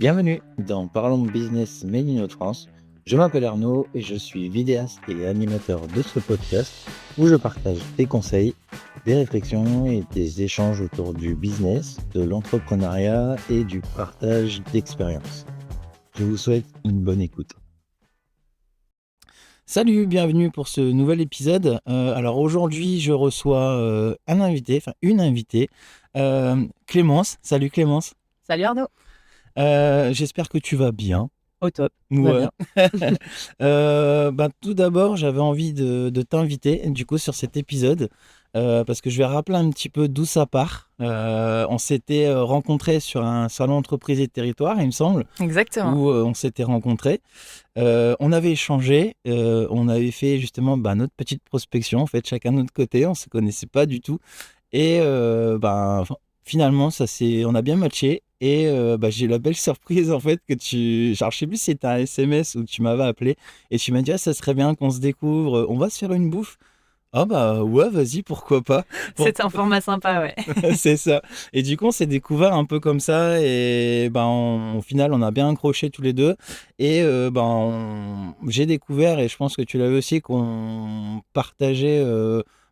Bienvenue dans Parlons Business Made in France. Je m'appelle Arnaud et je suis vidéaste et animateur de ce podcast où je partage des conseils, des réflexions et des échanges autour du business, de l'entrepreneuriat et du partage d'expériences. Je vous souhaite une bonne écoute. Salut, bienvenue pour ce nouvel épisode. Alors aujourd'hui, je reçois une invitée, Clémence. Salut Clémence. Salut Arnaud. J'espère que tu vas bien. Au top, tout va Ouais. bien. Tout d'abord, j'avais envie de t'inviter du coup sur cet épisode parce que je vais rappeler un petit peu d'où ça part. On s'était rencontrés sur un salon entreprise et territoire, il me semble, Exactement. où on s'était rencontrés. On avait échangé, on avait fait justement notre petite prospection, en fait, chacun de notre côté, on ne se connaissait pas du tout. Et finalement, on a bien matché. Et j'ai eu la belle surprise en fait que genre je sais plus si c'était un SMS ou que tu m'avais appelé et tu m'as dit ça serait bien qu'on se découvre, on va se faire une bouffe. Ah bah ouais, vas-y, pourquoi pas. C'est un format sympa, ouais. C'est ça. Et du coup, on s'est découvert un peu comme ça et au final, on a bien accroché tous les deux. Et j'ai découvert, et je pense que tu l'avais aussi, qu'on partageait,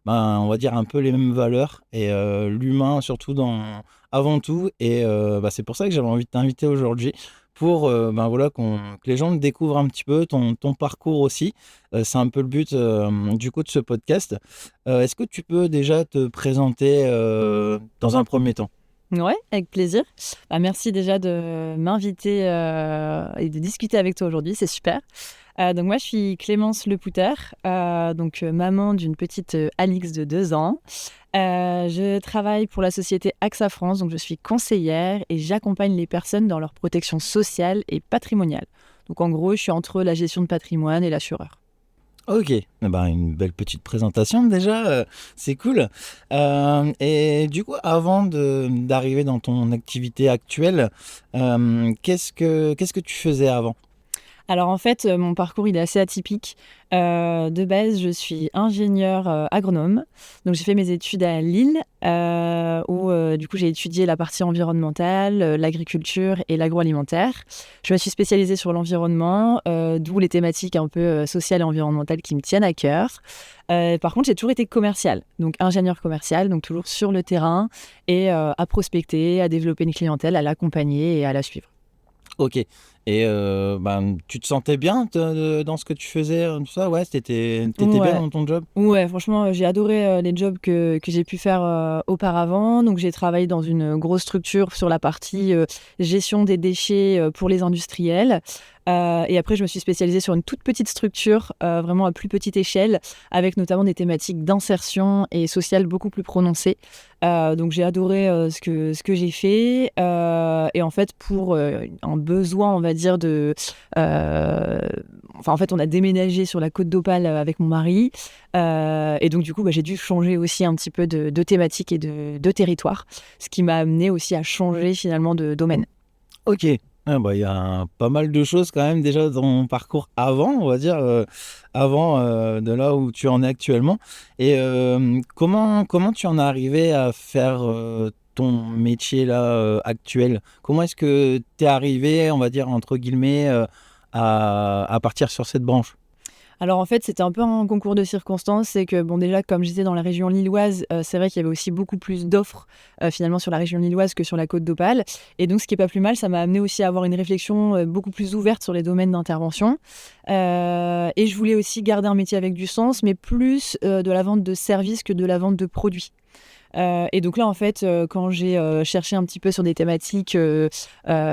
on va dire un peu les mêmes valeurs et l'humain surtout avant tout. Et c'est pour ça que j'avais envie de t'inviter aujourd'hui pour que les gens découvrent un petit peu ton parcours aussi. C'est un peu le but du coup de ce podcast. Est-ce que tu peux déjà te présenter dans un premier temps? Ouais, avec plaisir. Merci déjà de m'inviter et de discuter avec toi aujourd'hui, c'est super. Donc moi, je suis Clémence Lepouter, maman d'une petite Alix de 2 ans. Je travaille pour la société AXA France, donc je suis conseillère et j'accompagne les personnes dans leur protection sociale et patrimoniale. Donc en gros, je suis entre la gestion de patrimoine et l'assureur. Ok, une belle petite présentation déjà, c'est cool. Et du coup, avant d'arriver dans ton activité actuelle, qu'est-ce que tu faisais avant? Alors en fait, mon parcours il est assez atypique. De base, je suis ingénieure agronome. Donc j'ai fait mes études à Lille, où du coup j'ai étudié la partie environnementale, l'agriculture et l'agroalimentaire. Je me suis spécialisée sur l'environnement, d'où les thématiques un peu sociales et environnementales qui me tiennent à cœur. Par contre, j'ai toujours été commerciale, donc ingénieure commerciale, donc toujours sur le terrain et à prospecter, à développer une clientèle, à l'accompagner et à la suivre. Ok. Et tu te sentais bien dans ce que tu faisais, tout ça? Ouais, t'étais bien Ouais. dans ton job? Ouais, franchement, j'ai adoré les jobs que j'ai pu faire auparavant. Donc, j'ai travaillé dans une grosse structure sur la partie gestion des déchets pour les industriels. Et après, je me suis spécialisée sur une toute petite structure, vraiment à plus petite échelle, avec notamment des thématiques d'insertion et sociale beaucoup plus prononcées. Donc, j'ai adoré ce que j'ai fait. Et en fait, pour un besoin, on va dire, en fait, on a déménagé sur la Côte d'Opale avec mon mari. Et donc, du coup, j'ai dû changer aussi un petit peu de thématique et de territoire, ce qui m'a amené aussi à changer finalement de domaine. Ok. Il y a pas mal de choses quand même déjà dans mon parcours avant, on va dire, avant de là où tu en es actuellement. Et comment tu en es arrivé à faire ton métier là actuel? Comment est-ce que tu es arrivé, on va dire, entre guillemets, à partir sur cette branche? Alors en fait, c'était un peu un concours de circonstances. C'est que, bon, déjà, comme j'étais dans la région lilloise, c'est vrai qu'il y avait aussi beaucoup plus d'offres finalement sur la région lilloise que sur la Côte d'Opale. Et donc, ce qui est pas plus mal, ça m'a amené aussi à avoir une réflexion beaucoup plus ouverte sur les domaines d'intervention. Et je voulais aussi garder un métier avec du sens, mais plus de la vente de services que de la vente de produits. Et donc là, en fait, quand j'ai cherché un petit peu sur des thématiques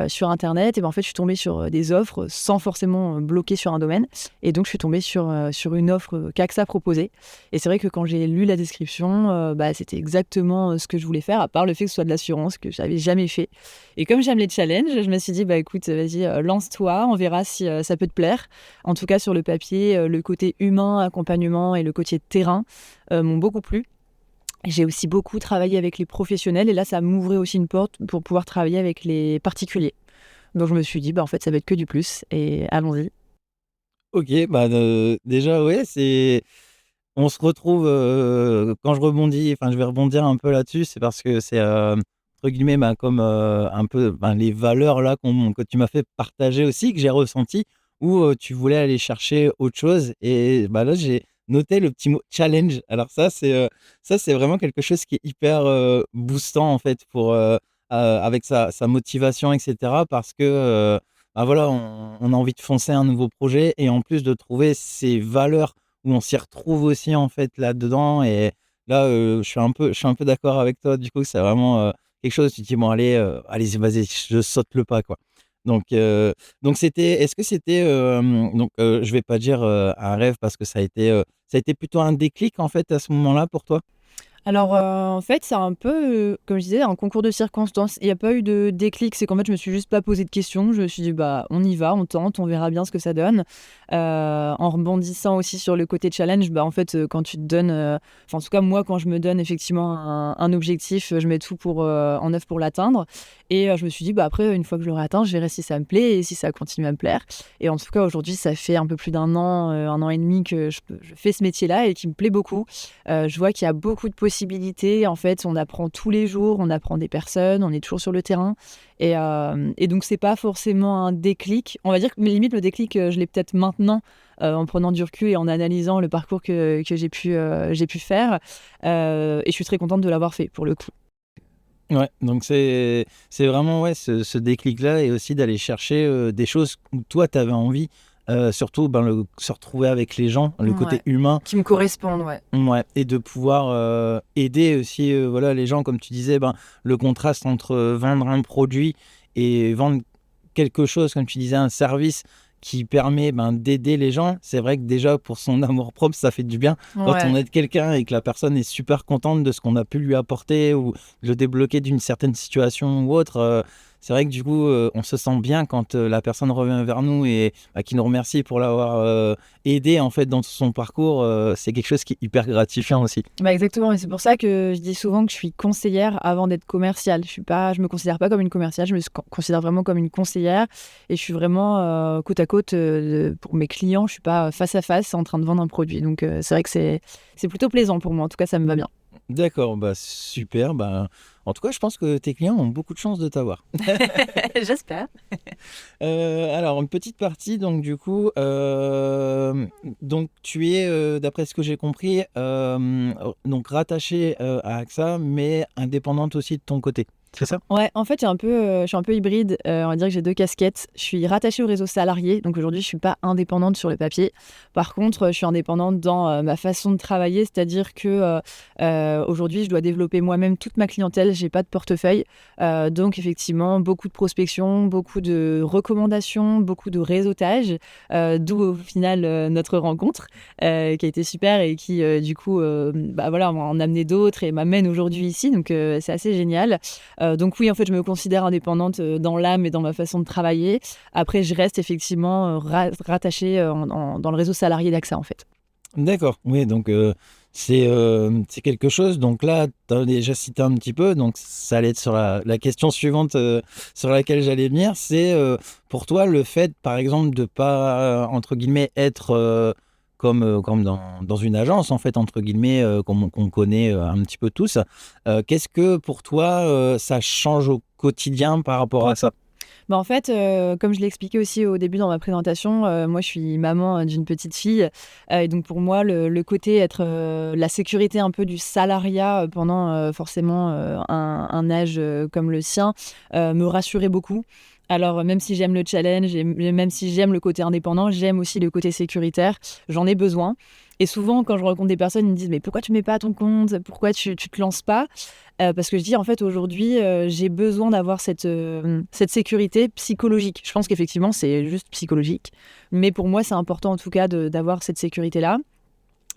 sur Internet, et en fait, je suis tombée sur des offres sans forcément bloquer sur un domaine. Et donc, je suis tombée sur une offre qu'AXA proposait. Et c'est vrai que quand j'ai lu la description, c'était exactement ce que je voulais faire, à part le fait que ce soit de l'assurance, que je n'avais jamais fait. Et comme j'aime les challenges, je me suis dit, écoute, vas-y, lance-toi, on verra si ça peut te plaire. En tout cas, sur le papier, le côté humain, accompagnement et le côté terrain m'ont beaucoup plu. J'ai aussi beaucoup travaillé avec les professionnels et là, ça m'ouvrait aussi une porte pour pouvoir travailler avec les particuliers. Donc, je me suis dit, en fait, ça va être que du plus et allons-y. Ok, déjà, ouais, on se retrouve quand je rebondis, enfin, je vais rebondir un peu là-dessus, c'est parce que entre guillemets, comme un peu les valeurs là que tu m'as fait partager aussi, que j'ai ressenti, où tu voulais aller chercher autre chose. Et là, j'ai noté le petit mot challenge. Alors ça, c'est vraiment quelque chose qui est hyper boostant en fait avec sa motivation, etc. Parce que voilà, on a envie de foncer un nouveau projet et en plus de trouver ces valeurs où on s'y retrouve aussi en fait là-dedans. Et là, je suis un peu d'accord avec toi. Du coup, c'est vraiment quelque chose. Tu te dis bon, allez, vas-y, je saute le pas quoi. Donc est-ce que c'était je vais pas dire un rêve parce que ça a été plutôt un déclic en fait à ce moment-là pour toi? Alors, en fait, c'est un peu, comme je disais, un concours de circonstances. Il y a pas eu de déclic, c'est qu'en fait, je me suis juste pas posé de questions. Je me suis dit: «Bah, on y va, on tente, on verra bien ce que ça donne». En rebondissant aussi sur le côté challenge, bah, en fait, quand tu te donnes, enfin, en tout cas, moi, quand je me donne effectivement un objectif, je mets tout en œuvre pour l'atteindre et je me suis dit: «Bah, après, une fois que je l'aurai atteint, je verrai si ça me plaît et si ça continue à me plaire» et en tout cas, aujourd'hui, ça fait un peu plus d'un an, 1 an et demi que je fais ce métier-là et qui me plaît beaucoup. Je vois qu'il y a beaucoup de possibilités. En fait, on apprend tous les jours, on apprend des personnes, on est toujours sur le terrain et donc c'est pas forcément un déclic. On va dire que mais limite le déclic, je l'ai peut-être maintenant, en prenant du recul et en analysant le parcours que j'ai pu faire, et je suis très contente de l'avoir fait pour le coup. Ouais, donc c'est vraiment ouais, ce déclic-là et aussi d'aller chercher des choses où toi, tu avais envie, surtout se retrouver avec les gens, le côté Ouais, humain. qui me correspondent, ouais. Ouais, et de pouvoir aider aussi voilà, les gens, comme tu disais, le contraste entre vendre un produit et vendre quelque chose, comme tu disais, un service qui permet d'aider les gens. C'est vrai que déjà, pour son amour-propre, ça fait du bien. Quand on Ouais. aide quelqu'un et que la personne est super contente de ce qu'on a pu lui apporter ou le débloquer d'une certaine situation ou autre, c'est vrai que du coup, on se sent bien quand la personne revient vers nous et qui nous remercie pour l'avoir aidé en fait dans son parcours. C'est quelque chose qui est hyper gratifiant aussi. Bah, exactement et c'est pour ça que je dis souvent que je suis conseillère avant d'être commerciale. Je me considère pas comme une commerciale, je me considère vraiment comme une conseillère et je suis vraiment, côte à côte, pour mes clients. Je suis pas face à face en train de vendre un produit donc c'est vrai que c'est plutôt plaisant pour moi. En tout cas, ça me va bien. D'accord, super. En tout cas, je pense que tes clients ont beaucoup de chance de t'avoir. J'espère. Alors, une petite partie, donc du coup, donc tu es, d'après ce que j'ai compris, donc rattachée à AXA, mais indépendante aussi de ton côté. C'est ça? Ouais, en fait, je suis un peu hybride, on va dire que j'ai 2 casquettes. Je suis rattachée au réseau salarié, donc aujourd'hui, je suis pas indépendante sur le papier. Par contre, je suis indépendante dans, ma façon de travailler, c'est-à-dire que, aujourd'hui, je dois développer moi-même toute ma clientèle, j'ai pas de portefeuille. Donc effectivement, beaucoup de prospection, beaucoup de recommandations, beaucoup de réseautage, d'où au final, notre rencontre, qui a été super et qui, du coup, bah, voilà, m'a en amené d'autres et m'amène aujourd'hui ici, donc c'est assez génial. Donc oui, en fait, je me considère indépendante, dans l'âme et dans ma façon de travailler. Après, je reste effectivement, rattachée, dans le réseau salarié d'AXA, en fait. D'accord, oui, donc c'est quelque chose. Donc là, tu as déjà cité un petit peu, donc ça allait être sur la question suivante sur laquelle j'allais venir. C'est pour toi le fait, par exemple, de pas, entre guillemets, être comme dans une agence, en fait, entre guillemets, qu'on connaît un petit peu tous. Qu'est-ce que pour toi, ça change au quotidien par rapport à ça? Bah, en fait, comme je l'ai expliqué aussi au début dans ma présentation, moi je suis maman, d'une petite fille, et donc pour moi le côté être, la sécurité un peu du salariat, pendant, forcément, un âge, comme le sien, me rassurait beaucoup. Alors, même si j'aime le challenge et même si j'aime le côté indépendant, j'aime aussi le côté sécuritaire. J'en ai besoin et souvent quand je rencontre des personnes, ils me disent: «Mais pourquoi tu mets pas à ton compte? Pourquoi tu te lances pas?» Parce que je dis: «En fait, aujourd'hui, j'ai besoin d'avoir cette sécurité psychologique». Je pense qu'effectivement, c'est juste psychologique, mais pour moi, c'est important en tout cas d'avoir cette sécurité-là.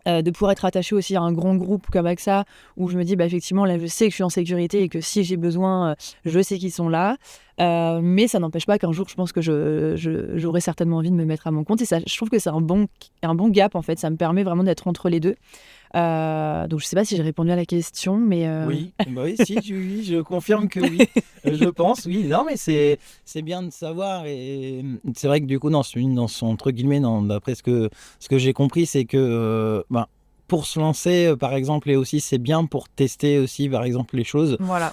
De pouvoir être attaché aussi à un grand groupe comme AXA où je me dis: «Bah, effectivement, là, je sais que je suis en sécurité et que si j'ai besoin, je sais qu'ils sont là». Mais ça n'empêche pas qu'un jour, je pense que j'aurai certainement envie de me mettre à mon compte et ça, je trouve que c'est un bon gap, en fait. Ça me permet vraiment d'être entre les 2. Donc je sais pas si j'ai répondu à la question, mais Oui, oui, si, oui, je confirme que oui. Je pense, oui. Non, mais c'est bien de savoir. Et c'est vrai que du coup, dans son entre guillemets, d'après ce que j'ai compris, c'est que pour se lancer, par exemple, et aussi c'est bien pour tester aussi, par exemple, les choses, Voilà.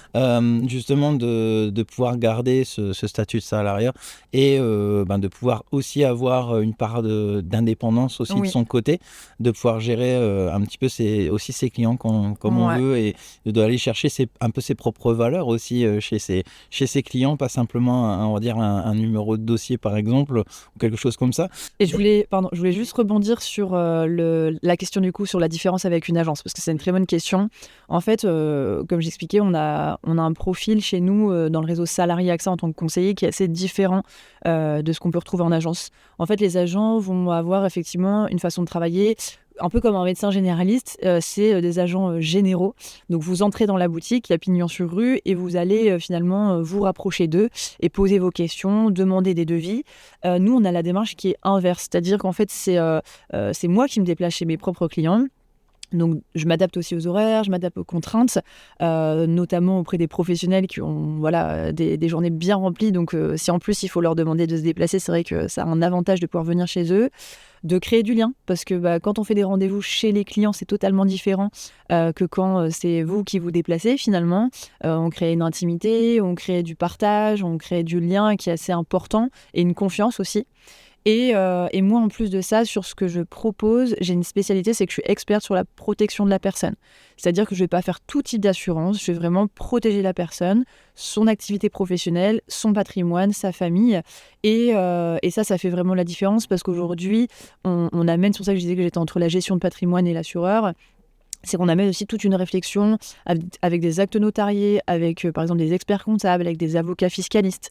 justement de pouvoir garder ce statut de salarié et de pouvoir aussi avoir une part d'indépendance aussi de Oui. son côté, de pouvoir gérer un petit peu aussi ses clients comme on Ouais. veut et d'aller chercher un peu ses propres valeurs aussi chez ses clients, pas simplement, on va dire, un numéro de dossier, par exemple, ou quelque chose comme ça. Et je voulais juste rebondir sur la question du coup sur la différence avec une agence, parce que c'est une très bonne question. En fait, comme j'expliquais, on a un profil chez nous dans le réseau salarié AXA en tant que conseiller qui est assez différent de ce qu'on peut retrouver en agence. En fait, les agents vont avoir effectivement une façon de travailler. Un peu comme un médecin généraliste, c'est des agents généraux. Donc vous entrez dans la boutique, il y a pignon sur rue, et vous allez finalement vous rapprocher d'eux et poser vos questions, demander des devis. Nous, on a la démarche qui est inverse, c'est-à-dire qu'en fait, c'est moi qui me déplace chez mes propres clients. Donc, je m'adapte aussi aux horaires, je m'adapte aux contraintes, notamment auprès des professionnels qui ont voilà, des journées bien remplies. Donc, si en plus il faut leur demander de se déplacer, c'est vrai que ça a un avantage de pouvoir venir chez eux, de créer du lien. Parce que quand on fait des rendez-vous chez les clients, c'est totalement différent que quand c'est vous qui vous déplacez finalement. On crée une intimité, on crée du partage, on crée du lien qui est assez important et une confiance aussi. Et moi, en plus de ça, sur ce que je propose, j'ai une spécialité, c'est que je suis experte sur la protection de la personne. C'est-à-dire que je ne vais pas faire tout type d'assurance, je vais vraiment protéger la personne, son activité professionnelle, son patrimoine, sa famille. Et ça fait vraiment la différence parce qu'aujourd'hui, on amène, c'est pour ça que je disais que j'étais entre la gestion de patrimoine et l'assureur, c'est qu'on amène aussi toute une réflexion avec des actes notariés, avec par exemple des experts comptables, avec des avocats fiscalistes.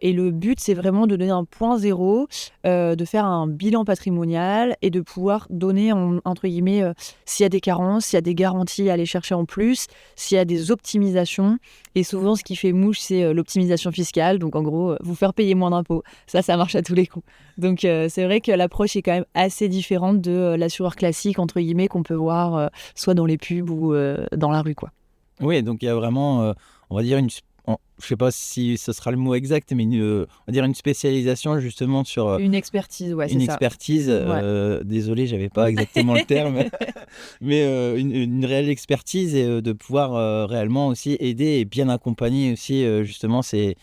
Et le but, c'est vraiment de donner un point zéro, de faire un bilan patrimonial et de pouvoir donner, entre guillemets, s'il y a des carences, s'il y a des garanties à aller chercher en plus, s'il y a des optimisations. Et souvent, ce qui fait mouche, c'est l'optimisation fiscale. Donc, en gros, vous faire payer moins d'impôts. Ça marche à tous les coups. Donc, c'est vrai que l'approche est quand même assez différente de l'assureur classique, entre guillemets, qu'on peut voir soit dans les pubs ou dans la rue, quoi. Oui, donc il y a vraiment, on va dire, je ne sais pas si ce sera le mot exact, mais on va dire une spécialisation justement sur Une expertise, ouais, c'est une ça. expertise. Ouais. Désolé, j'avais pas exactement le terme, mais une réelle expertise et de pouvoir réellement aussi aider et bien accompagner aussi justement ses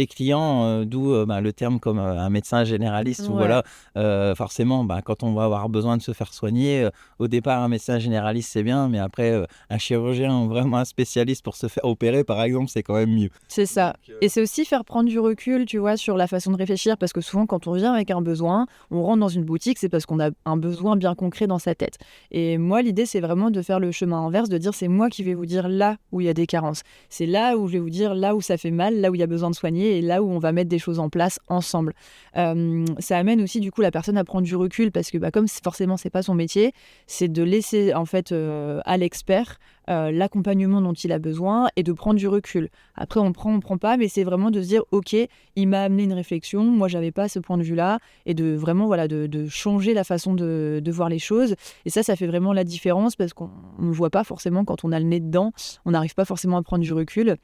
clients, d'où le terme comme un médecin généraliste où Ouais. voilà, forcément, quand on va avoir besoin de se faire soigner, au départ un médecin généraliste c'est bien, mais après un chirurgien, vraiment un spécialiste pour se faire opérer par exemple, c'est quand même mieux. C'est ça. Et c'est aussi faire prendre du recul, tu vois, sur la façon de réfléchir, parce que souvent, quand on vient avec un besoin, on rentre dans une boutique, c'est parce qu'on a un besoin bien concret dans sa tête. Et moi, l'idée, c'est vraiment de faire le chemin inverse, de dire c'est moi qui vais vous dire là où il y a des carences. C'est là où je vais vous dire là où ça fait mal, là où il y a besoin de soigner, et là où on va mettre des choses en place ensemble. Ça amène aussi, du coup, la personne à prendre du recul, parce que comme forcément, c'est pas son métier, c'est de laisser, en fait, à l'expert l'accompagnement dont il a besoin et de prendre du recul. Après, on prend pas, mais c'est vraiment de se dire, ok, il m'a amené une réflexion, moi, j'avais pas ce point de vue-là, et de vraiment, voilà, de changer la façon de voir les choses. Et ça fait vraiment la différence parce qu'on ne voit pas forcément quand on a le nez dedans, on n'arrive pas forcément à prendre du recul.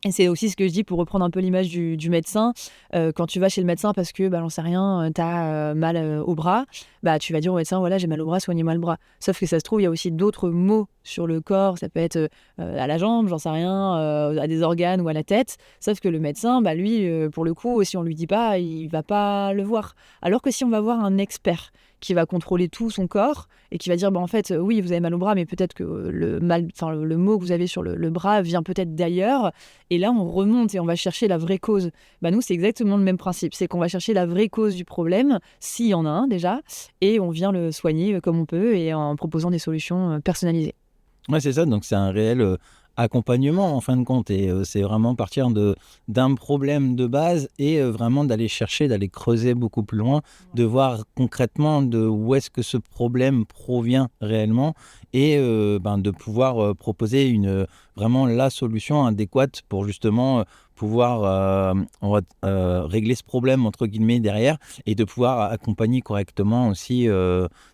Et c'est aussi ce que je dis pour reprendre un peu l'image du médecin. Quand tu vas chez le médecin parce que, j'en sais rien, tu as mal au bras, tu vas dire au médecin, voilà, j'ai mal au bras, soignez-moi le bras. Sauf que ça se trouve, il y a aussi d'autres maux sur le corps. Ça peut être à la jambe, j'en sais rien, à des organes ou à la tête. Sauf que le médecin, lui, pour le coup, si on lui dit pas, il va pas le voir. Alors que si on va voir un expert qui va contrôler tout son corps et qui va dire en fait oui vous avez mal au bras mais peut-être que le mot que vous avez sur le bras vient peut-être d'ailleurs, et là on remonte et on va chercher la vraie cause. Nous c'est exactement le même principe, c'est qu'on va chercher la vraie cause du problème s'il y en a un déjà, et on vient le soigner comme on peut et en proposant des solutions personnalisées. Ouais, c'est ça, donc c'est un réel accompagnement en fin de compte et c'est vraiment partir d'un problème de base et vraiment d'aller chercher, d'aller creuser beaucoup plus loin, de voir concrètement de où est-ce que ce problème provient réellement et de pouvoir proposer vraiment la solution adéquate pour justement pouvoir régler ce problème entre guillemets derrière et de pouvoir accompagner correctement aussi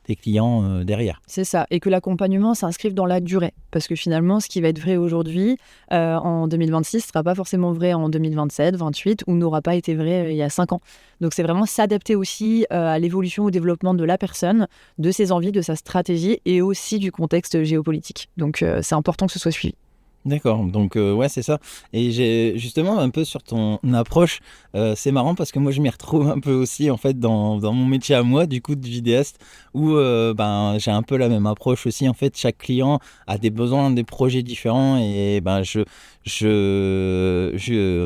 tes clients derrière. C'est ça, et que l'accompagnement s'inscrive dans la durée. Parce que finalement, ce qui va être vrai aujourd'hui, en 2026, ne sera pas forcément vrai en 2027, 2028, ou n'aura pas été vrai il y a 5 ans. Donc c'est vraiment s'adapter aussi à l'évolution, au développement de la personne, de ses envies, de sa stratégie, et aussi du contexte géopolitique. Donc c'est important que ce soit suivi. D'accord, donc ouais, c'est ça. Et j'ai justement un peu sur ton approche, c'est marrant parce que moi je m'y retrouve un peu aussi en fait dans mon métier à moi, du coup de vidéaste, où ben j'ai un peu la même approche aussi. En fait, chaque client a des besoins, des projets différents, et ben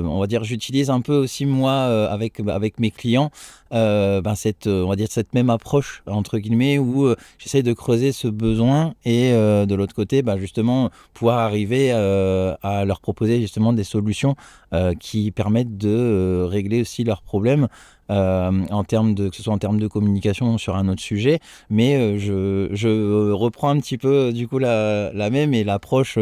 on va dire, j'utilise un peu aussi moi avec mes clients, ben cette, on va dire cette même approche entre guillemets, où j'essaie de creuser ce besoin et de l'autre côté, ben justement pouvoir arriver à leur proposer justement des solutions qui permettent de régler aussi leurs problèmes, que ce soit en termes de communication sur un autre sujet, mais je reprends un petit peu du coup la même, et l'approche,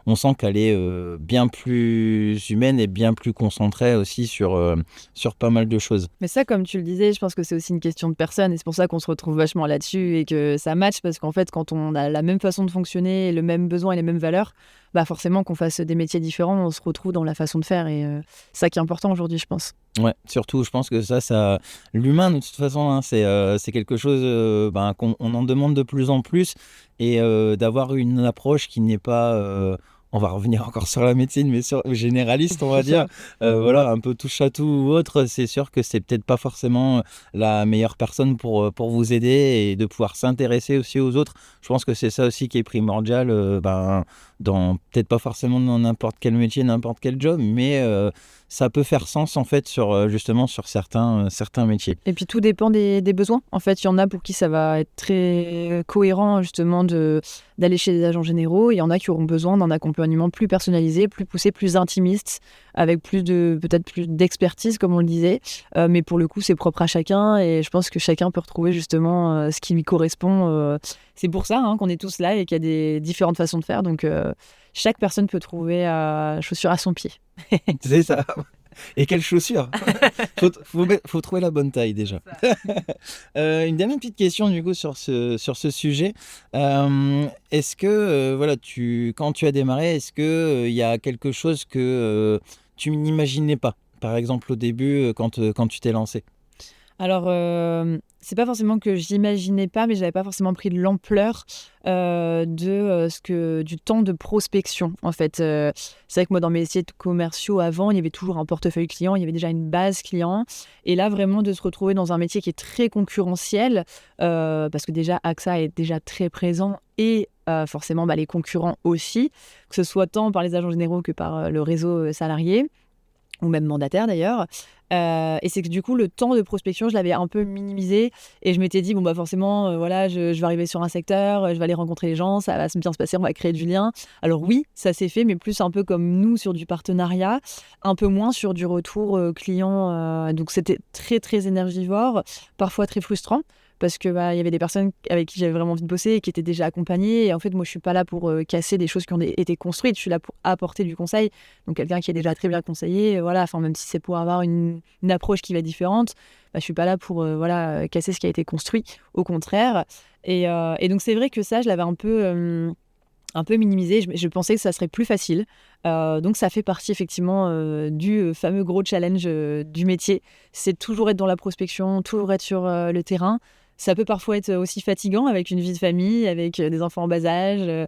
on sent qu'elle est bien plus humaine et bien plus concentrée aussi sur pas mal de choses. Mais ça, comme tu le disais, je pense que c'est aussi une question de personne, et c'est pour ça qu'on se retrouve vachement là-dessus et que ça match, parce qu'en fait, quand on a la même façon de fonctionner, le même besoin et les mêmes valeurs, bah forcément qu'on fasse des métiers différents, on se retrouve dans la façon de faire, et c'est ça qui est important aujourd'hui, je pense. Ouais, surtout, je pense que l'humain de toute façon, hein, c'est quelque chose ben, qu'on on en demande de plus en plus, et d'avoir une approche qui n'est pas, on va revenir encore sur la médecine, mais généraliste, on va dire, voilà, un peu touche à tout ou autre. C'est sûr que c'est peut-être pas forcément la meilleure personne pour vous aider, et de pouvoir s'intéresser aussi aux autres. Je pense que c'est ça aussi qui est primordial, ben, peut-être pas forcément dans n'importe quel métier, n'importe quel job, mais ça peut faire sens en fait justement sur certains métiers. Et puis tout dépend des besoins. En fait, il y en a pour qui ça va être très cohérent justement d'aller chez des agents généraux. Il y en a qui auront besoin d'un accompagnement plus personnalisé, plus poussé, plus intimiste, avec peut-être plus d'expertise, comme on le disait. Mais pour le coup, c'est propre à chacun, et je pense que chacun peut retrouver justement ce qui lui correspond. C'est pour ça qu'on est tous là et qu'il y a des différentes façons de faire. Donc chaque personne peut trouver chaussure à son pied. C'est ça. Et quelles chaussures? Faut trouver la bonne taille déjà. Une dernière petite question du coup sur ce sujet. Est-ce que voilà, quand tu as démarré, est-ce que il y a quelque chose que tu n'imaginais pas, par exemple au début, quand tu t'es lancé? Alors, c'est pas forcément que j'imaginais pas, mais j'avais pas forcément pris de l'ampleur du temps de prospection, en fait. C'est vrai que moi, dans mes métiers commerciaux avant, il y avait toujours un portefeuille client, il y avait déjà une base client. Et là, vraiment, de se retrouver dans un métier qui est très concurrentiel, parce que déjà, AXA est déjà très présent, et forcément, les concurrents aussi, que ce soit tant par les agents généraux que par le réseau salarié, ou même mandataire d'ailleurs. Et c'est que du coup, le temps de prospection, je l'avais un peu minimisé, et je m'étais dit, bon, bah forcément, voilà, je vais arriver sur un secteur, je vais aller rencontrer les gens, ça va bien se passer, on va créer du lien. Alors oui, ça s'est fait, mais plus un peu comme nous sur du partenariat, un peu moins sur du retour client. Donc c'était très, très énergivore, parfois très frustrant, parce que il y avait des personnes avec qui j'avais vraiment envie de bosser et qui étaient déjà accompagnées. Et en fait, moi, je suis pas là pour casser des choses qui ont été construites. Je suis là pour apporter du conseil. Donc, quelqu'un qui est déjà très bien conseillé, voilà. Enfin, même si c'est pour avoir une approche qui va être différente, je suis pas là pour casser ce qui a été construit. Au contraire. Et donc, c'est vrai que ça, je l'avais un peu minimisé. Je pensais que ça serait plus facile. Donc, ça fait partie effectivement du fameux gros challenge du métier. C'est toujours être dans la prospection, toujours être sur le terrain. Ça peut parfois être aussi fatigant avec une vie de famille, avec des enfants en bas âge.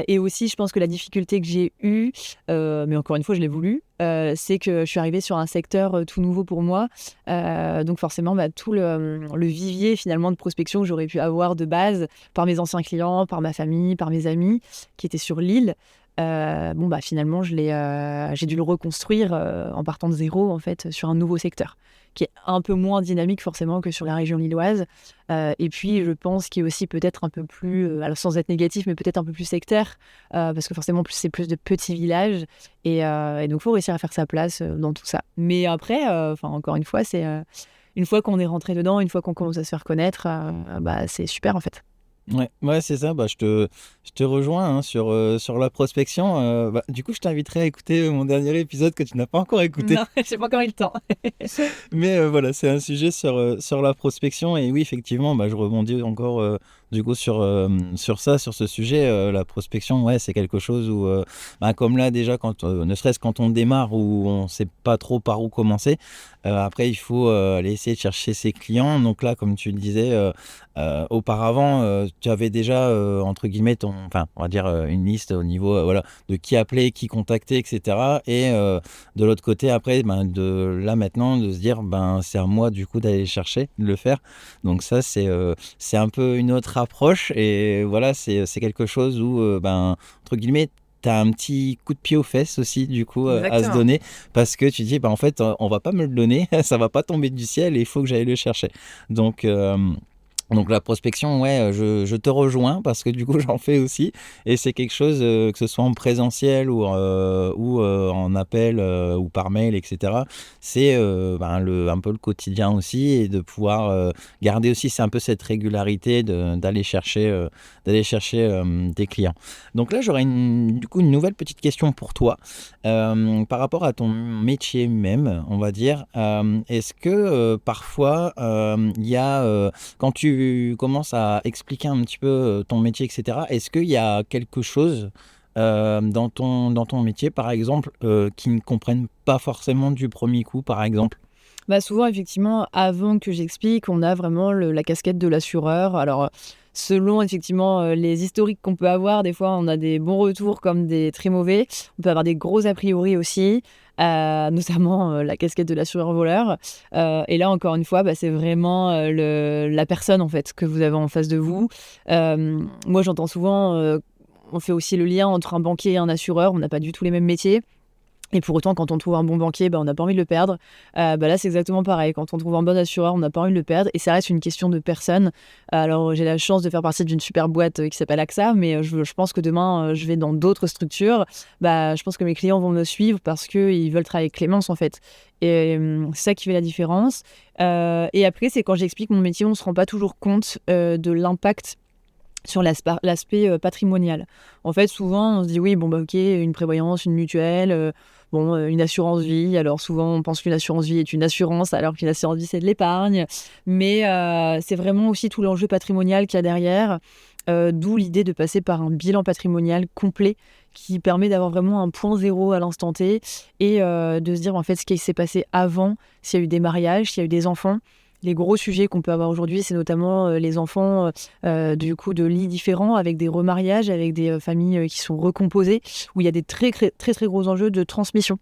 Et aussi, je pense que la difficulté que j'ai eue, mais encore une fois, je l'ai voulu, c'est que je suis arrivée sur un secteur tout nouveau pour moi. Donc forcément, tout le vivier finalement de prospection que j'aurais pu avoir de base par mes anciens clients, par ma famille, par mes amis qui étaient sur l'île. Finalement, j'ai dû le reconstruire en partant de zéro, en fait, sur un nouveau secteur qui est un peu moins dynamique forcément que sur la région lilloise. Et puis, je pense qu'il est aussi peut-être un peu plus, alors sans être négatif, mais peut-être un peu plus sectaire, parce que forcément, c'est plus de petits villages. Et donc, il faut réussir à faire sa place dans tout ça. Mais après, encore une fois, c'est une fois qu'on est rentré dedans, une fois qu'on commence à se faire connaître, c'est super en fait. Ouais, c'est ça. Bah, je te rejoins hein, sur la prospection. Du coup, je t'inviterai à écouter mon dernier épisode que tu n'as pas encore écouté. Non, j'ai pas encore eu le temps. Mais voilà, c'est un sujet sur la prospection. Et oui, effectivement, je rebondis encore du coup sur ça, sur ce sujet. La prospection, ouais, c'est quelque chose où, comme là, déjà, ne serait-ce quand on démarre, où on ne sait pas trop par où commencer, après, il faut aller essayer de chercher ses clients. Donc là, comme tu le disais, auparavant, tu avais déjà, entre guillemets, enfin, on va dire une liste au niveau voilà, de qui appeler, qui contacter, etc. Et de l'autre côté, après, de là maintenant, de se dire, c'est à moi du coup d'aller chercher, de le faire. Donc ça, c'est un peu une autre approche. Et voilà, c'est quelque chose où, entre guillemets, t'as un petit coup de pied aux fesses aussi du coup à se Exactement. donner parce que tu dis en fait on va pas me le donner ça va pas tomber du ciel et il faut que j'aille le chercher donc donc la prospection, ouais, je te rejoins parce que du coup j'en fais aussi et c'est quelque chose que ce soit en présentiel ou en appel ou par mail, etc. C'est un peu le quotidien aussi et de pouvoir garder aussi c'est un peu cette régularité d'aller chercher des clients. Donc là j'aurais du coup une nouvelle petite question pour toi par rapport à ton métier même, on va dire. Est-ce que parfois il y a quand tu commences à expliquer un petit peu ton métier, etc., est-ce qu'il y a quelque chose dans ton métier, par exemple, qui ne comprennent pas forcément du premier coup, par exemple? Bah, souvent, effectivement, avant que j'explique, on a vraiment la casquette de l'assureur. Alors, selon effectivement les historiques qu'on peut avoir, des fois, on a des bons retours comme des très mauvais. On peut avoir des gros a priori aussi, notamment la casquette de l'assureur voleur. Et là, encore une fois, c'est vraiment la personne en fait que vous avez en face de vous. Moi, j'entends souvent, on fait aussi le lien entre un banquier et un assureur. On n'a pas du tout les mêmes métiers. Et pour autant, quand on trouve un bon banquier, on n'a pas envie de le perdre. Là, c'est exactement pareil. Quand on trouve un bon assureur, on n'a pas envie de le perdre. Et ça reste une question de personne. Alors, j'ai la chance de faire partie d'une super boîte qui s'appelle AXA, mais je pense que demain, je vais dans d'autres structures. Je pense que mes clients vont me suivre parce qu'ils veulent travailler avec Clémence, en fait. Et c'est ça qui fait la différence. Et après, c'est quand j'explique mon métier, on ne se rend pas toujours compte de l'impact sur l'aspect patrimonial. En fait, souvent, on se dit oui, ok, une prévoyance, une mutuelle, une assurance vie. Alors souvent, on pense qu'une assurance vie est une assurance, alors qu'une assurance vie, c'est de l'épargne. Mais c'est vraiment aussi tout l'enjeu patrimonial qu'il y a derrière, d'où l'idée de passer par un bilan patrimonial complet qui permet d'avoir vraiment un point zéro à l'instant T et de se dire en fait ce qui s'est passé avant, s'il y a eu des mariages, s'il y a eu des enfants. Les gros sujets qu'on peut avoir aujourd'hui, c'est notamment les enfants du coup de lits différents, avec des remariages, avec des familles qui sont recomposées, où il y a des très, très, très, très gros enjeux de transmission.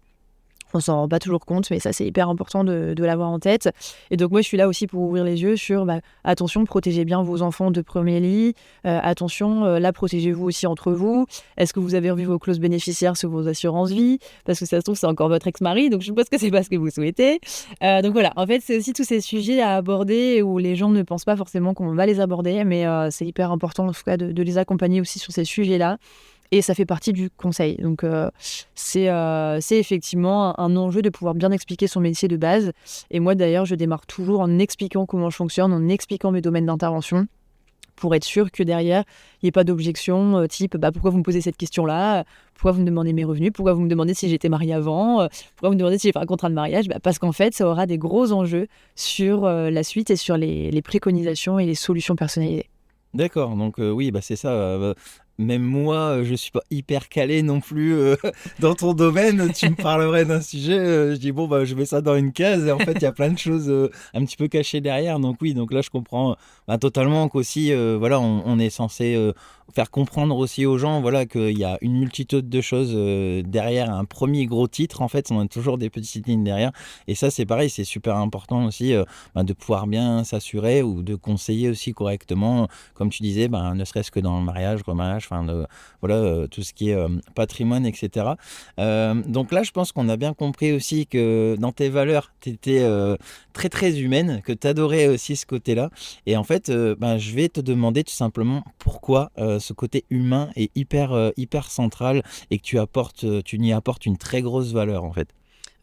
On s'en rend pas toujours compte, mais ça, c'est hyper important de l'avoir en tête. Et donc, moi, je suis là aussi pour ouvrir les yeux sur, attention, protégez bien vos enfants de premier lit. Attention, là, protégez-vous aussi entre vous. Est-ce que vous avez revu vos clauses bénéficiaires sur vos assurances vie? Parce que ça se trouve, c'est encore votre ex-mari, donc je suppose que c'est pas ce que vous souhaitez. Donc voilà, en fait, c'est aussi tous ces sujets à aborder où les gens ne pensent pas forcément qu'on va les aborder, mais c'est hyper important, en tout cas, de les accompagner aussi sur ces sujets-là. Et ça fait partie du conseil. Donc, c'est effectivement un enjeu de pouvoir bien expliquer son métier de base. Et moi, d'ailleurs, je démarre toujours en expliquant comment je fonctionne, en expliquant mes domaines d'intervention, pour être sûr que derrière, il n'y ait pas d'objection type pourquoi vous me posez cette question-là? Pourquoi vous me demandez mes revenus? Pourquoi vous me demandez si j'étais mariée avant? Pourquoi vous me demandez si j'ai fait un contrat de mariage? Parce qu'en fait, ça aura des gros enjeux sur la suite et sur les préconisations et les solutions personnalisées. D'accord, donc oui, c'est ça. Même moi, je suis pas hyper calé non plus dans ton domaine. Tu me parlerais d'un sujet, je dis bon je mets ça dans une case et en fait il y a plein de choses un petit peu cachées derrière. Donc oui, donc là je comprends totalement qu'aussi voilà on est censé faire comprendre aussi aux gens voilà qu'il y a une multitude de choses derrière un premier gros titre. En fait, on a toujours des petites lignes derrière et ça c'est pareil, c'est super important aussi de pouvoir bien s'assurer ou de conseiller aussi correctement comme tu disais, ne serait-ce que dans le mariage, remariage, enfin, voilà, tout ce qui est patrimoine, etc. Donc là, je pense qu'on a bien compris aussi que dans tes valeurs, tu étais très, très humaine, que tu adorais aussi ce côté-là. Et en fait, je vais te demander tout simplement pourquoi ce côté humain est hyper, hyper central et que tu n'y apportes une très grosse valeur, en fait.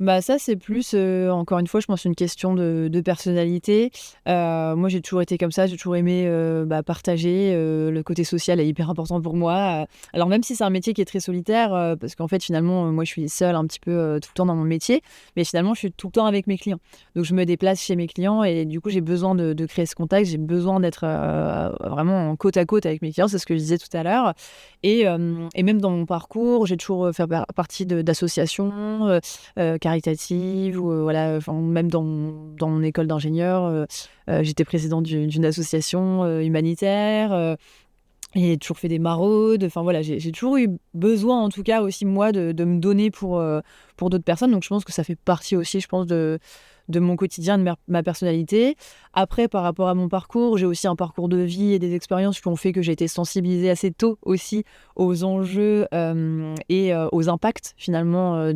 Bah ça, c'est plus, encore une fois, je pense, une question de personnalité. Moi, j'ai toujours été comme ça, j'ai toujours aimé partager. Le côté social est hyper important pour moi. Alors, même si c'est un métier qui est très solitaire, parce qu'en fait, finalement, moi, je suis seule un petit peu tout le temps dans mon métier, mais finalement, je suis tout le temps avec mes clients. Donc, je me déplace chez mes clients et du coup, j'ai besoin de créer ce contact, j'ai besoin d'être vraiment en côte à côte avec mes clients, c'est ce que je disais tout à l'heure. Et même dans mon parcours, j'ai toujours fait partie d'associations caritatives ou voilà, enfin, même dans mon école d'ingénieur, j'étais présidente d'une association humanitaire. Et j'ai toujours fait des maraudes. Enfin voilà, j'ai toujours eu besoin, en tout cas aussi moi, de me donner pour d'autres personnes. Donc je pense que ça fait partie aussi, je pense, de mon quotidien, de ma personnalité. Après, par rapport à mon parcours, j'ai aussi un parcours de vie et des expériences qui ont fait que j'ai été sensibilisée assez tôt aussi aux enjeux et aux impacts finalement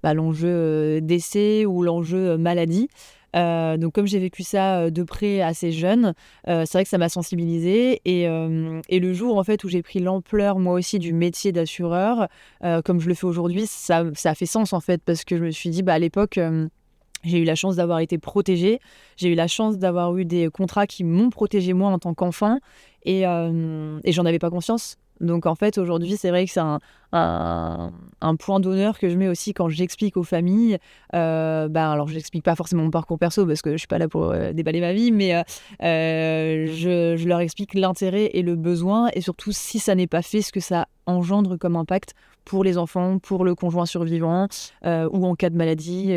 l'enjeu décès ou l'enjeu maladie. Donc comme j'ai vécu ça de près assez jeune, c'est vrai que ça m'a sensibilisée et le jour en fait où j'ai pris l'ampleur moi aussi du métier d'assureur, comme je le fais aujourd'hui, ça a fait sens en fait parce que je me suis dit à l'époque j'ai eu la chance d'avoir été protégée, j'ai eu la chance d'avoir eu des contrats qui m'ont protégée moi en tant qu'enfant et j'en avais pas conscience. Donc en fait aujourd'hui c'est vrai que c'est un point d'honneur que je mets aussi quand j'explique aux familles. Alors je n'explique pas forcément mon parcours perso parce que je suis pas là pour déballer ma vie, mais je leur explique l'intérêt et le besoin et surtout si ça n'est pas fait, ce que ça engendre comme impact pour les enfants, pour le conjoint survivant ou en cas de maladie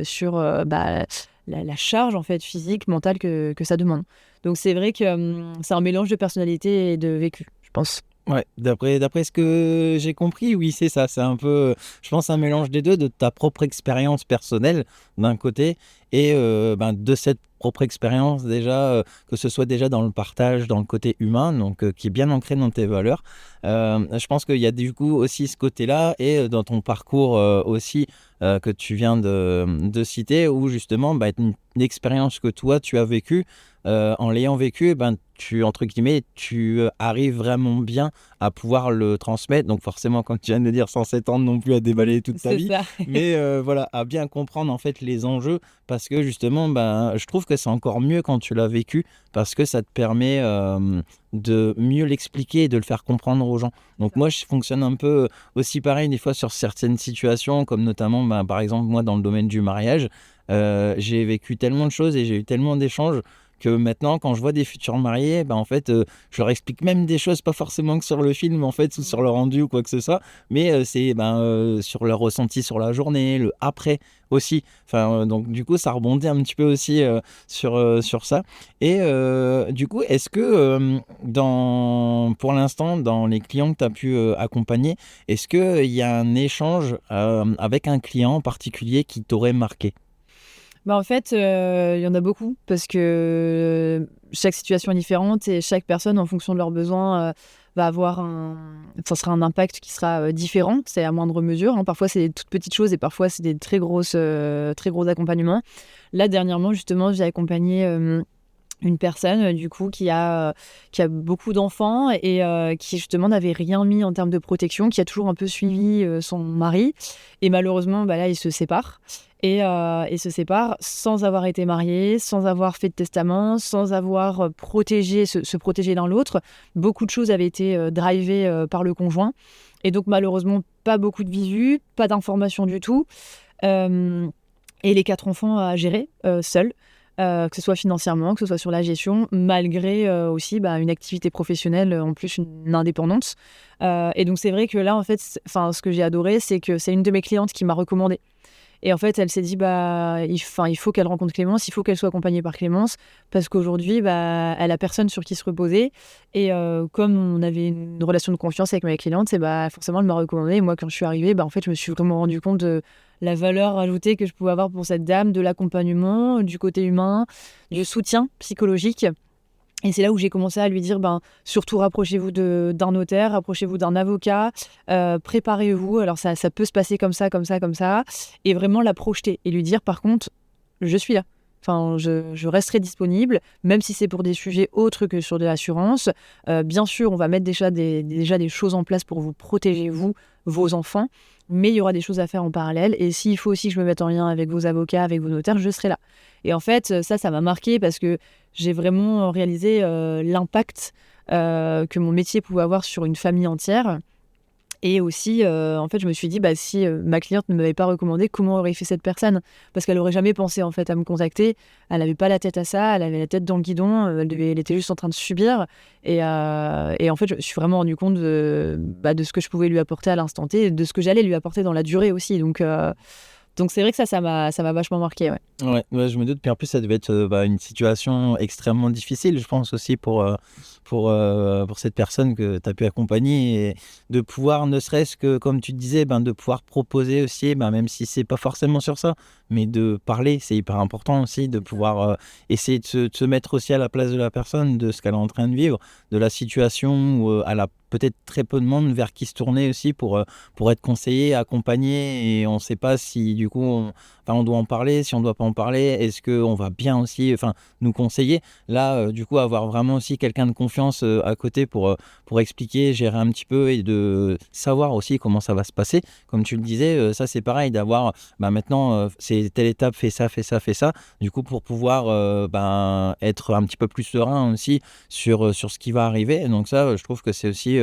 sur la charge en fait physique, mentale que ça demande. Donc c'est vrai que c'est un mélange de personnalité et de vécu, je pense. Ouais, d'après ce que j'ai compris, oui, c'est ça. C'est un peu, je pense, un mélange des deux, de ta propre expérience personnelle d'un côté et de cette propre expérience déjà, que ce soit déjà dans le partage, dans le côté humain, donc qui est bien ancré dans tes valeurs. Je pense qu'il y a du coup aussi ce côté-là et dans ton parcours aussi que tu viens de citer, où justement, une expérience que toi tu as vécue. En l'ayant vécu, tu, entre guillemets, tu arrives vraiment bien à pouvoir le transmettre. Donc forcément, comme tu viens de le dire, sans s'étendre non plus à déballer toute ta C'est vie, ça. mais voilà, à bien comprendre en fait les enjeux, parce que justement, je trouve que c'est encore mieux quand tu l'as vécu, parce que ça te permet de mieux l'expliquer et de le faire comprendre aux gens. Donc moi, je fonctionne un peu aussi pareil des fois sur certaines situations, comme notamment, par exemple, moi, dans le domaine du mariage, j'ai vécu tellement de choses et j'ai eu tellement d'échanges que maintenant, quand je vois des futurs mariés, en fait, je leur explique même des choses, pas forcément que sur le film, en fait, ou sur le rendu ou quoi que ce soit, mais c'est sur leur ressenti sur la journée, le après aussi. Enfin, donc, du coup, ça rebondit un petit peu aussi sur ça. Et du coup, est-ce que, pour l'instant, dans les clients que tu as pu accompagner, est-ce qu'il y a un échange avec un client en particulier qui t'aurait marqué? En fait, il y en a beaucoup parce que chaque situation est différente et chaque personne, en fonction de leurs besoins, va avoir ça sera un impact qui sera différent. C'est à moindre mesure, hein. Parfois, c'est des toutes petites choses et parfois, c'est des très gros accompagnements. Là, dernièrement, justement, j'ai accompagné une personne, du coup, qui a beaucoup d'enfants et qui, justement, n'avait rien mis en termes de protection, qui a toujours un peu suivi son mari. Et malheureusement, là, ils se séparent. Et ils se séparent sans avoir été mariés, sans avoir fait de testament, sans avoir se protéger l'un l'autre. Beaucoup de choses avaient été drivées par le conjoint. Et donc, malheureusement, pas beaucoup de visu, pas d'informations du tout. Euh, et les 4 enfants à gérer seuls. Que ce soit financièrement, que ce soit sur la gestion, malgré aussi une activité professionnelle, en plus une indépendance. Et donc c'est vrai que là, en fait, ce que j'ai adoré, c'est que c'est une de mes clientes qui m'a recommandé. Et en fait, elle s'est dit, il faut qu'elle rencontre Clémence, il faut qu'elle soit accompagnée par Clémence, parce qu'aujourd'hui, elle a personne sur qui se reposer. Et comme on avait une relation de confiance avec ma cliente, forcément, elle m'a recommandé. Et moi, quand je suis arrivée, en fait, je me suis vraiment rendu compte de la valeur ajoutée que je pouvais avoir pour cette dame, de l'accompagnement, du côté humain, du soutien psychologique. Et c'est là où j'ai commencé à lui dire, surtout rapprochez-vous d'un notaire, rapprochez-vous d'un avocat, préparez-vous. Alors ça peut se passer comme ça, comme ça, comme ça. Et vraiment la projeter et lui dire, par contre, je suis là. Enfin, je resterai disponible, même si c'est pour des sujets autres que sur de l'assurance. Bien sûr, on va mettre déjà des choses en place pour vous protéger, vous, vos enfants, mais il y aura des choses à faire en parallèle. Et s'il faut aussi que je me mette en lien avec vos avocats, avec vos notaires, je serai là. Et en fait, ça m'a marqué parce que j'ai vraiment réalisé l'impact que mon métier pouvait avoir sur une famille entière. Et aussi, en fait, je me suis dit, si ma cliente ne m'avait pas recommandé, comment aurait fait cette personne? Parce qu'elle aurait jamais pensé, en fait, à me contacter. Elle n'avait pas la tête à ça, elle avait la tête dans le guidon, elle était juste en train de subir. Et en fait, je me suis vraiment rendu compte de ce que je pouvais lui apporter à l'instant T, et de ce que j'allais lui apporter dans la durée aussi. Donc c'est vrai que ça m'a vachement marqué, ouais. Ouais, je me doute. Puis en plus, ça devait être une situation extrêmement difficile, je pense aussi pour cette personne que tu as pu accompagner et de pouvoir, ne serait-ce que, comme tu disais, de pouvoir proposer aussi, même si c'est pas forcément sur ça, mais de parler, c'est hyper important aussi, de pouvoir essayer de se mettre aussi à la place de la personne, de ce qu'elle est en train de vivre, de la situation où elle a peut-être très peu de monde vers qui se tourner aussi pour être conseillé, accompagné, et on ne sait pas si du coup on doit en parler, si on ne doit pas en parler, est-ce qu'on va bien aussi nous conseiller. Là, du coup, avoir vraiment aussi quelqu'un de confiance à côté pour expliquer, gérer un petit peu et de savoir aussi comment ça va se passer. Comme tu le disais, ça c'est pareil, d'avoir maintenant, c'est telle étape, fais ça, fais ça, fais ça. Du coup, pour pouvoir être un petit peu plus serein aussi sur ce qui va arriver. Donc ça, je trouve que c'est aussi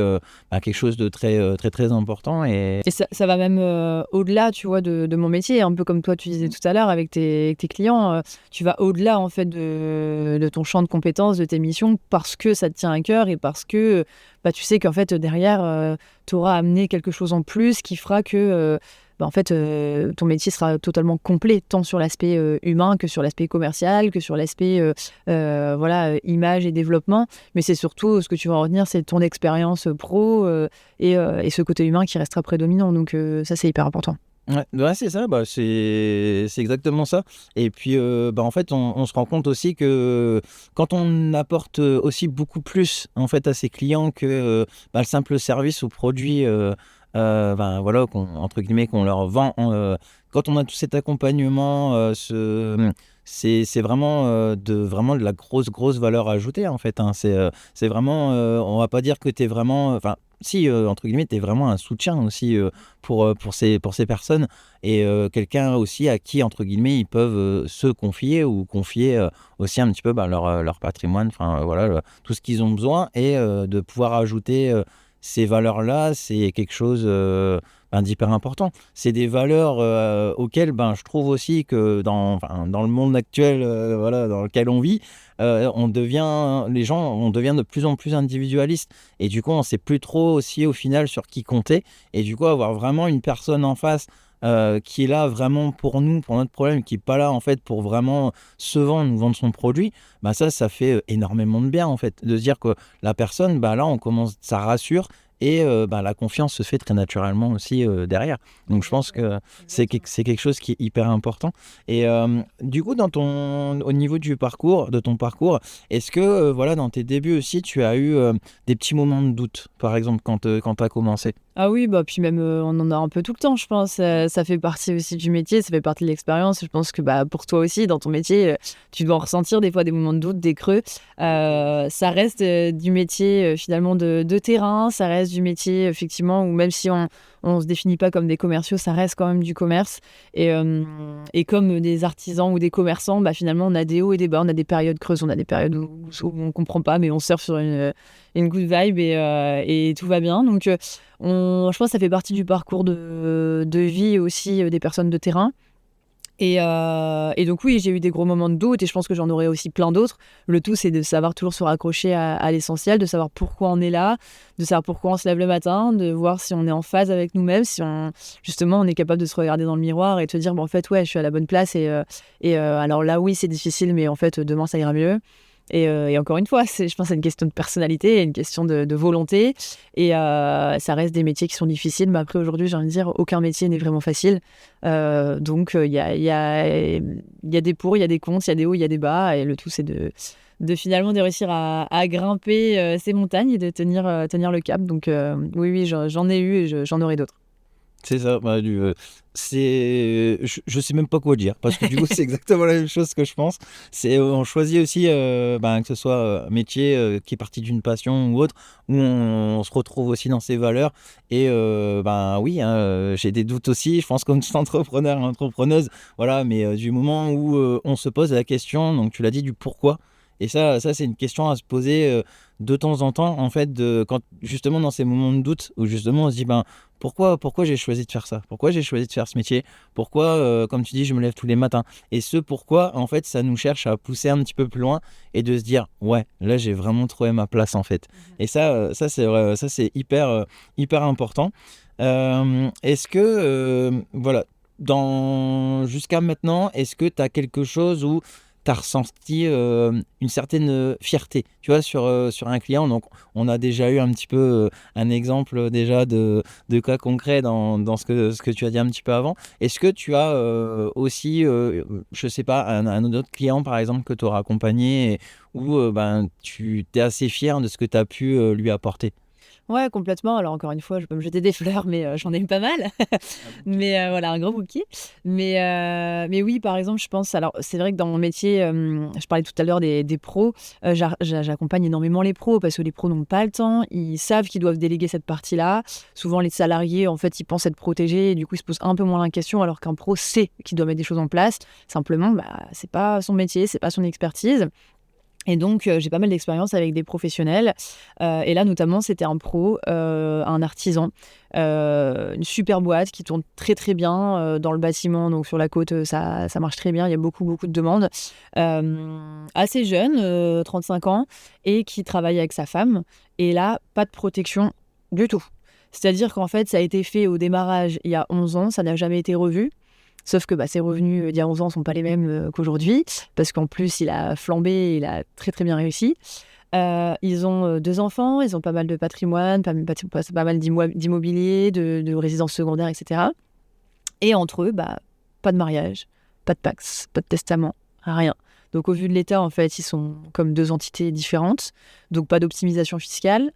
quelque chose de très, très, très important. Et ça va même au-delà, tu vois, de mon métier, un peu comme toi tu disais tout à l'heure avec tes clients. Tu vas au-delà en fait de ton champ de compétences, de tes missions, parce que ça te tient à cœur et parce que tu sais qu'en fait derrière tu auras amené quelque chose en plus qui fera que en fait ton métier sera totalement complet, tant sur l'aspect humain que sur l'aspect commercial, que sur l'aspect image et développement. Mais c'est surtout ce que tu vas en retenir, c'est ton expérience pro et ce côté humain qui restera prédominant. Donc ça, c'est hyper important. Ouais, c'est ça, c'est exactement ça. Et puis, en fait, on se rend compte aussi que quand on apporte aussi beaucoup plus en fait à ses clients que le simple service ou produit, entre guillemets, qu'on leur vend. Quand on a tout cet accompagnement, c'est vraiment vraiment de la grosse valeur ajoutée en fait. Hein. C'est vraiment, on va pas dire que tu es vraiment, si, entre guillemets, tu es vraiment un soutien aussi pour ces personnes et quelqu'un aussi à qui, entre guillemets, ils peuvent se confier ou confier aussi un petit peu leur patrimoine, tout ce qu'ils ont besoin et de pouvoir ajouter ces valeurs-là, c'est quelque chose d'hyper important. C'est des valeurs auxquelles je trouve aussi que dans le monde actuel dans lequel on vit, on devient de plus en plus individualiste. Et du coup, on ne sait plus trop aussi au final sur qui compter. Et du coup, avoir vraiment une personne en face qui est là vraiment pour nous, pour notre problème, qui n'est pas là en fait pour vraiment nous vendre son produit, ça fait énormément de bien en fait, de se dire que la personne, là ça rassure et la confiance se fait très naturellement aussi derrière. Donc je pense que c'est quelque chose qui est hyper important. Et du coup, au niveau de ton parcours, est-ce que dans tes débuts aussi, tu as eu des petits moments de doute, par exemple quand tu as commencé? Ah oui, puis même, on en a un peu tout le temps, je pense. Ça fait partie aussi du métier, ça fait partie de l'expérience. Je pense que pour toi aussi, dans ton métier, tu dois en ressentir des fois des moments de doute, des creux. Ça reste du métier finalement de terrain, ça reste du métier effectivement où même si on se définit pas comme des commerciaux, ça reste quand même du commerce. Et comme des artisans ou des commerçants, finalement, on a des hauts et des bas, on a des périodes creuses, on a des périodes où on comprend pas, mais on surfe sur une good vibe et tout va bien. Donc je pense que ça fait partie du parcours de vie aussi des personnes de terrain. Et donc oui, j'ai eu des gros moments de doute et je pense que j'en aurai aussi plein d'autres. Le tout, c'est de savoir toujours se raccrocher à l'essentiel, de savoir pourquoi on est là, de savoir pourquoi on se lève le matin, de voir si on est en phase avec nous-mêmes, si justement on est capable de se regarder dans le miroir et de se dire en fait ouais, je suis à la bonne place et alors là oui, c'est difficile, mais en fait demain ça ira mieux. Et encore une fois, je pense que c'est une question de personnalité, une question de volonté. Et ça reste des métiers qui sont difficiles. Mais après, aujourd'hui, j'ai envie de dire, aucun métier n'est vraiment facile. Donc, il y a des pour, il y a des contre, il y a des hauts, il y a des bas. Et le tout, c'est de finalement de réussir à grimper ces montagnes et de tenir le cap. Donc, oui, j'en ai eu et j'en aurai d'autres. C'est ça. Je sais même pas quoi dire parce que du coup, c'est exactement la même chose que je pense. C'est on choisit aussi, que ce soit un métier qui est parti d'une passion ou autre, où on se retrouve aussi dans ses valeurs. Et oui, hein, j'ai des doutes aussi. Je pense comme tout entrepreneur, entrepreneuse, voilà. Mais du moment où on se pose la question, donc tu l'as dit, du pourquoi. Et ça c'est une question à se poser de temps en temps, en fait, quand justement dans ces moments de doute où justement on se dit pourquoi j'ai choisi de faire ça? Pourquoi j'ai choisi de faire ce métier? Pourquoi, comme tu dis, je me lève tous les matins? Et ce pourquoi, en fait, ça nous cherche à pousser un petit peu plus loin et de se dire, ouais, là, j'ai vraiment trouvé ma place, en fait. Et ça c'est vrai, ça, c'est hyper important. Est-ce que, voilà, jusqu'à maintenant, est-ce que tu as quelque chose où tu as ressenti une certaine fierté, tu vois, sur un client? Donc, on a déjà eu un petit peu un exemple déjà de cas concrets dans ce que tu as dit un petit peu avant. Est-ce que tu as aussi, je sais pas, un autre client par exemple que tu auras accompagné et où tu es assez fier de ce que tu as pu lui apporter? Ouais, complètement. Alors encore une fois, je peux me jeter des fleurs, mais j'en ai eu pas mal. Mais voilà, un gros bouquet. Mais oui, par exemple, je pense alors c'est vrai que dans mon métier, je parlais tout à l'heure des pros, j'accompagne énormément les pros parce que les pros n'ont pas le temps. Ils savent qu'ils doivent déléguer cette partie-là. Souvent, les salariés, en fait, ils pensent être protégés et du coup, ils se posent un peu moins la question alors qu'un pro sait qu'il doit mettre des choses en place. Simplement, c'est pas son métier, c'est pas son expertise. Et donc, j'ai pas mal d'expérience avec des professionnels. Et là, notamment, c'était un pro, un artisan, une super boîte qui tourne très, très bien, dans le bâtiment. Donc sur la côte, ça marche très bien. Il y a beaucoup, beaucoup de demandes. Assez jeune, 35 ans et qui travaille avec sa femme. Et là, pas de protection du tout. C'est-à-dire qu'en fait, ça a été fait au démarrage il y a 11 ans, ça n'a jamais été revu. Sauf que ses revenus d'il y a 11 ans ne sont pas les mêmes qu'aujourd'hui, parce qu'en plus, il a flambé, il a très très bien réussi. Ils ont 2 enfants, ils ont pas mal de patrimoine, pas mal d'immobilier, de résidences secondaires, etc. Et entre eux, pas de mariage, pas de Pacs, pas de testament, rien. Donc au vu de l'État, en fait, ils sont comme 2 entités différentes, donc pas d'optimisation fiscale,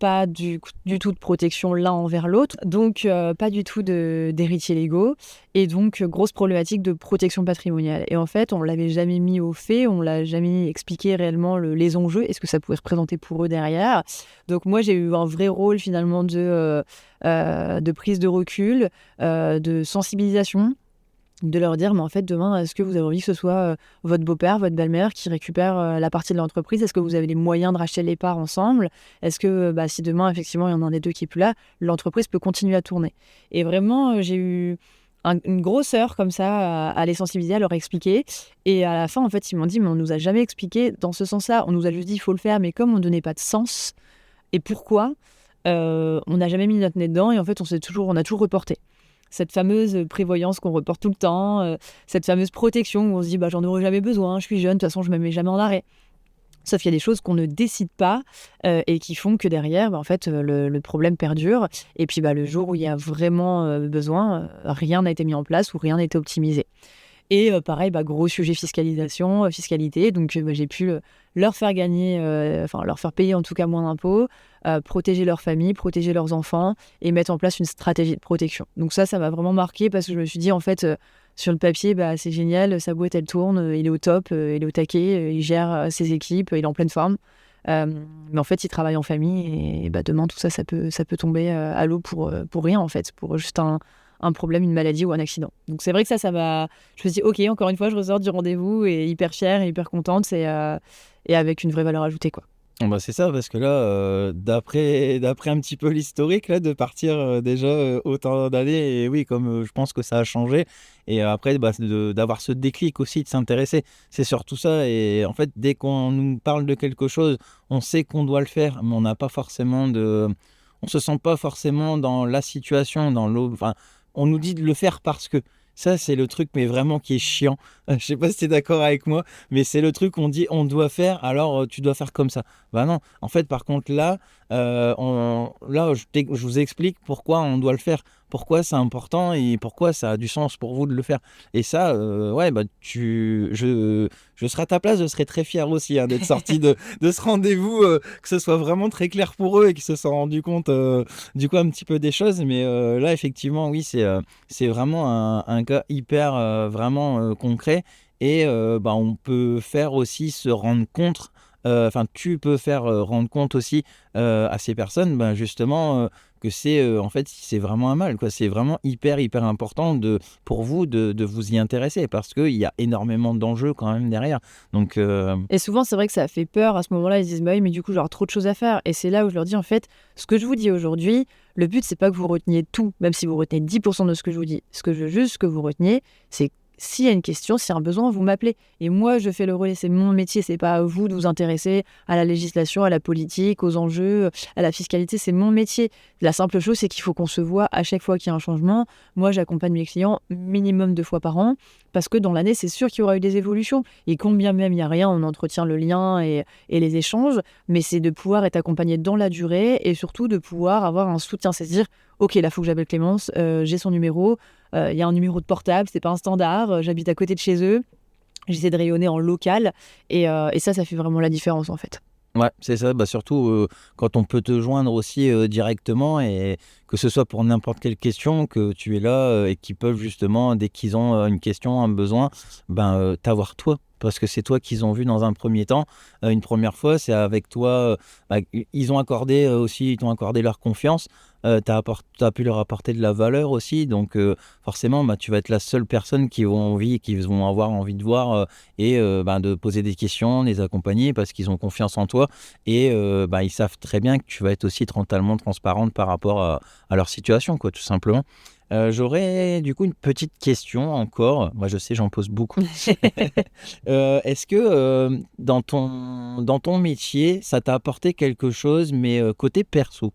pas du tout de protection l'un envers l'autre, donc pas du tout d'héritiers légaux, et donc grosse problématique de protection patrimoniale. Et en fait, on l'avait jamais mis au fait, on l'a jamais expliqué réellement les enjeux et ce que ça pouvait représenter pour eux derrière. Donc moi, j'ai eu un vrai rôle finalement de prise de recul, de sensibilisation, de leur dire, mais en fait, demain, est-ce que vous avez envie que ce soit votre beau-père, votre belle-mère qui récupère la partie de l'entreprise? Est-ce que vous avez les moyens de racheter les parts ensemble? Est-ce que si demain, effectivement, il y en a un des deux qui est plus là, l'entreprise peut continuer à tourner? Et vraiment, j'ai eu une grosse heure comme ça à les sensibiliser, à leur expliquer. Et à la fin, en fait, ils m'ont dit, mais on nous a jamais expliqué dans ce sens-là. On nous a juste dit, il faut le faire, mais comme on ne donnait pas de sens et pourquoi, on n'a jamais mis notre nez dedans et en fait, on a toujours reporté. Cette fameuse prévoyance qu'on reporte tout le temps, cette fameuse protection où on se dit j'en aurai jamais besoin, je suis jeune, de toute façon je me mets jamais en arrêt. Sauf qu'il y a des choses qu'on ne décide pas et qui font que derrière, en fait, le problème perdure. Et puis le jour où il y a vraiment besoin, rien n'a été mis en place ou rien n'a été optimisé. Et pareil, gros sujet fiscalité. Donc j'ai pu leur faire gagner, leur faire payer en tout cas moins d'impôts, protéger leur famille, protéger leurs enfants et mettre en place une stratégie de protection. Donc ça m'a vraiment marqué parce que je me suis dit, en fait, sur le papier, c'est génial, sa boîte, elle tourne, il est au top, il est au taquet, il gère ses équipes, il est en pleine forme. Mais en fait, il travaille en famille et demain, tout ça peut tomber à l'eau pour rien, en fait, pour juste un problème, une maladie ou un accident. Donc c'est vrai que ça m'a... Je me suis dit, ok, encore une fois, je ressors du rendez-vous et hyper fière et hyper contente et avec une vraie valeur ajoutée, quoi. C'est ça, parce que là, d'après un petit peu l'historique, là, de partir déjà autant d'années, et oui, comme je pense que ça a changé, et après, d'avoir ce déclic aussi, de s'intéresser, c'est surtout ça. Et en fait, dès qu'on nous parle de quelque chose, on sait qu'on doit le faire, mais on n'a pas forcément on se sent pas forcément dans la situation, enfin, on nous dit de le faire parce que... Ça, c'est le truc, mais vraiment qui est chiant. Je sais pas si tu es d'accord avec moi, mais c'est le truc qu'on dit on doit faire, alors tu dois faire comme ça. Non. En fait, par contre, là, je vous explique pourquoi on doit le faire, pourquoi c'est important et pourquoi ça a du sens pour vous de le faire. Et ça, je je serais à ta place, je serais très fier aussi d'être sorti de ce rendez-vous, que ce soit vraiment très clair pour eux et qu'ils se soient rendus compte du coup un petit peu des choses. Mais là, effectivement, oui, c'est vraiment un cas hyper vraiment concret. Et on peut faire aussi se rendre compte, enfin, tu peux faire rendre compte aussi à ces personnes, justement, que en fait, c'est vraiment un mal, quoi. C'est vraiment hyper, hyper important pour vous de vous y intéresser parce qu'il y a énormément d'enjeux quand même derrière. Donc, Et souvent, c'est vrai que ça fait peur. À ce moment-là, ils disent: «Bah oui, mais du coup, j'aurai trop de choses à faire» et c'est là où je leur dis: «En fait, ce que je vous dis aujourd'hui, le but, c'est pas que vous reteniez tout, même si vous retenez 10 de ce que je vous dis. Ce que je veux juste que vous reteniez, c'est s'il y a une question, s'il y a un besoin, vous m'appelez et moi, je fais le relais. C'est mon métier, c'est pas à vous de vous intéresser à la législation, à la politique, aux enjeux, à la fiscalité, c'est mon métier. La simple chose, c'est qu'il faut qu'on se voit à chaque fois qu'il y a un changement. Moi, j'accompagne mes clients minimum 2 fois par an parce que dans l'année, c'est sûr qu'il y aura eu des évolutions et combien même il y a rien, on entretient le lien et les échanges, mais c'est de pouvoir être accompagné dans la durée et surtout de pouvoir avoir un soutien, c'est à dire: «OK, là, il faut que j'appelle Clémence, j'ai son numéro, il y a un numéro de portable, c'est pas un standard, j'habite à côté de chez eux». J'essaie de rayonner en local et ça fait vraiment la différence, en fait. ouais, c'est ça. Surtout quand on peut te joindre aussi directement et que ce soit pour n'importe quelle question, que tu es là et qu'ils peuvent justement, dès qu'ils ont une question, un besoin, t'avoir toi. Parce que c'est toi qu'ils ont vu dans un premier temps, une première fois, c'est avec toi. Ils ont accordé aussi, ils t'ont accordé leur confiance. T'as pu leur apporter de la valeur aussi, donc forcément, tu vas être la seule personne qui vont avoir envie de voir et de poser des questions, les accompagner parce qu'ils ont confiance en toi et ils savent très bien que tu vas être aussi totalement transparente par rapport à leur situation, quoi, tout simplement. J'aurais du coup une petite question encore. Moi, je sais, j'en pose beaucoup. Est-ce que dans ton métier, ça t'a apporté quelque chose, mais côté perso?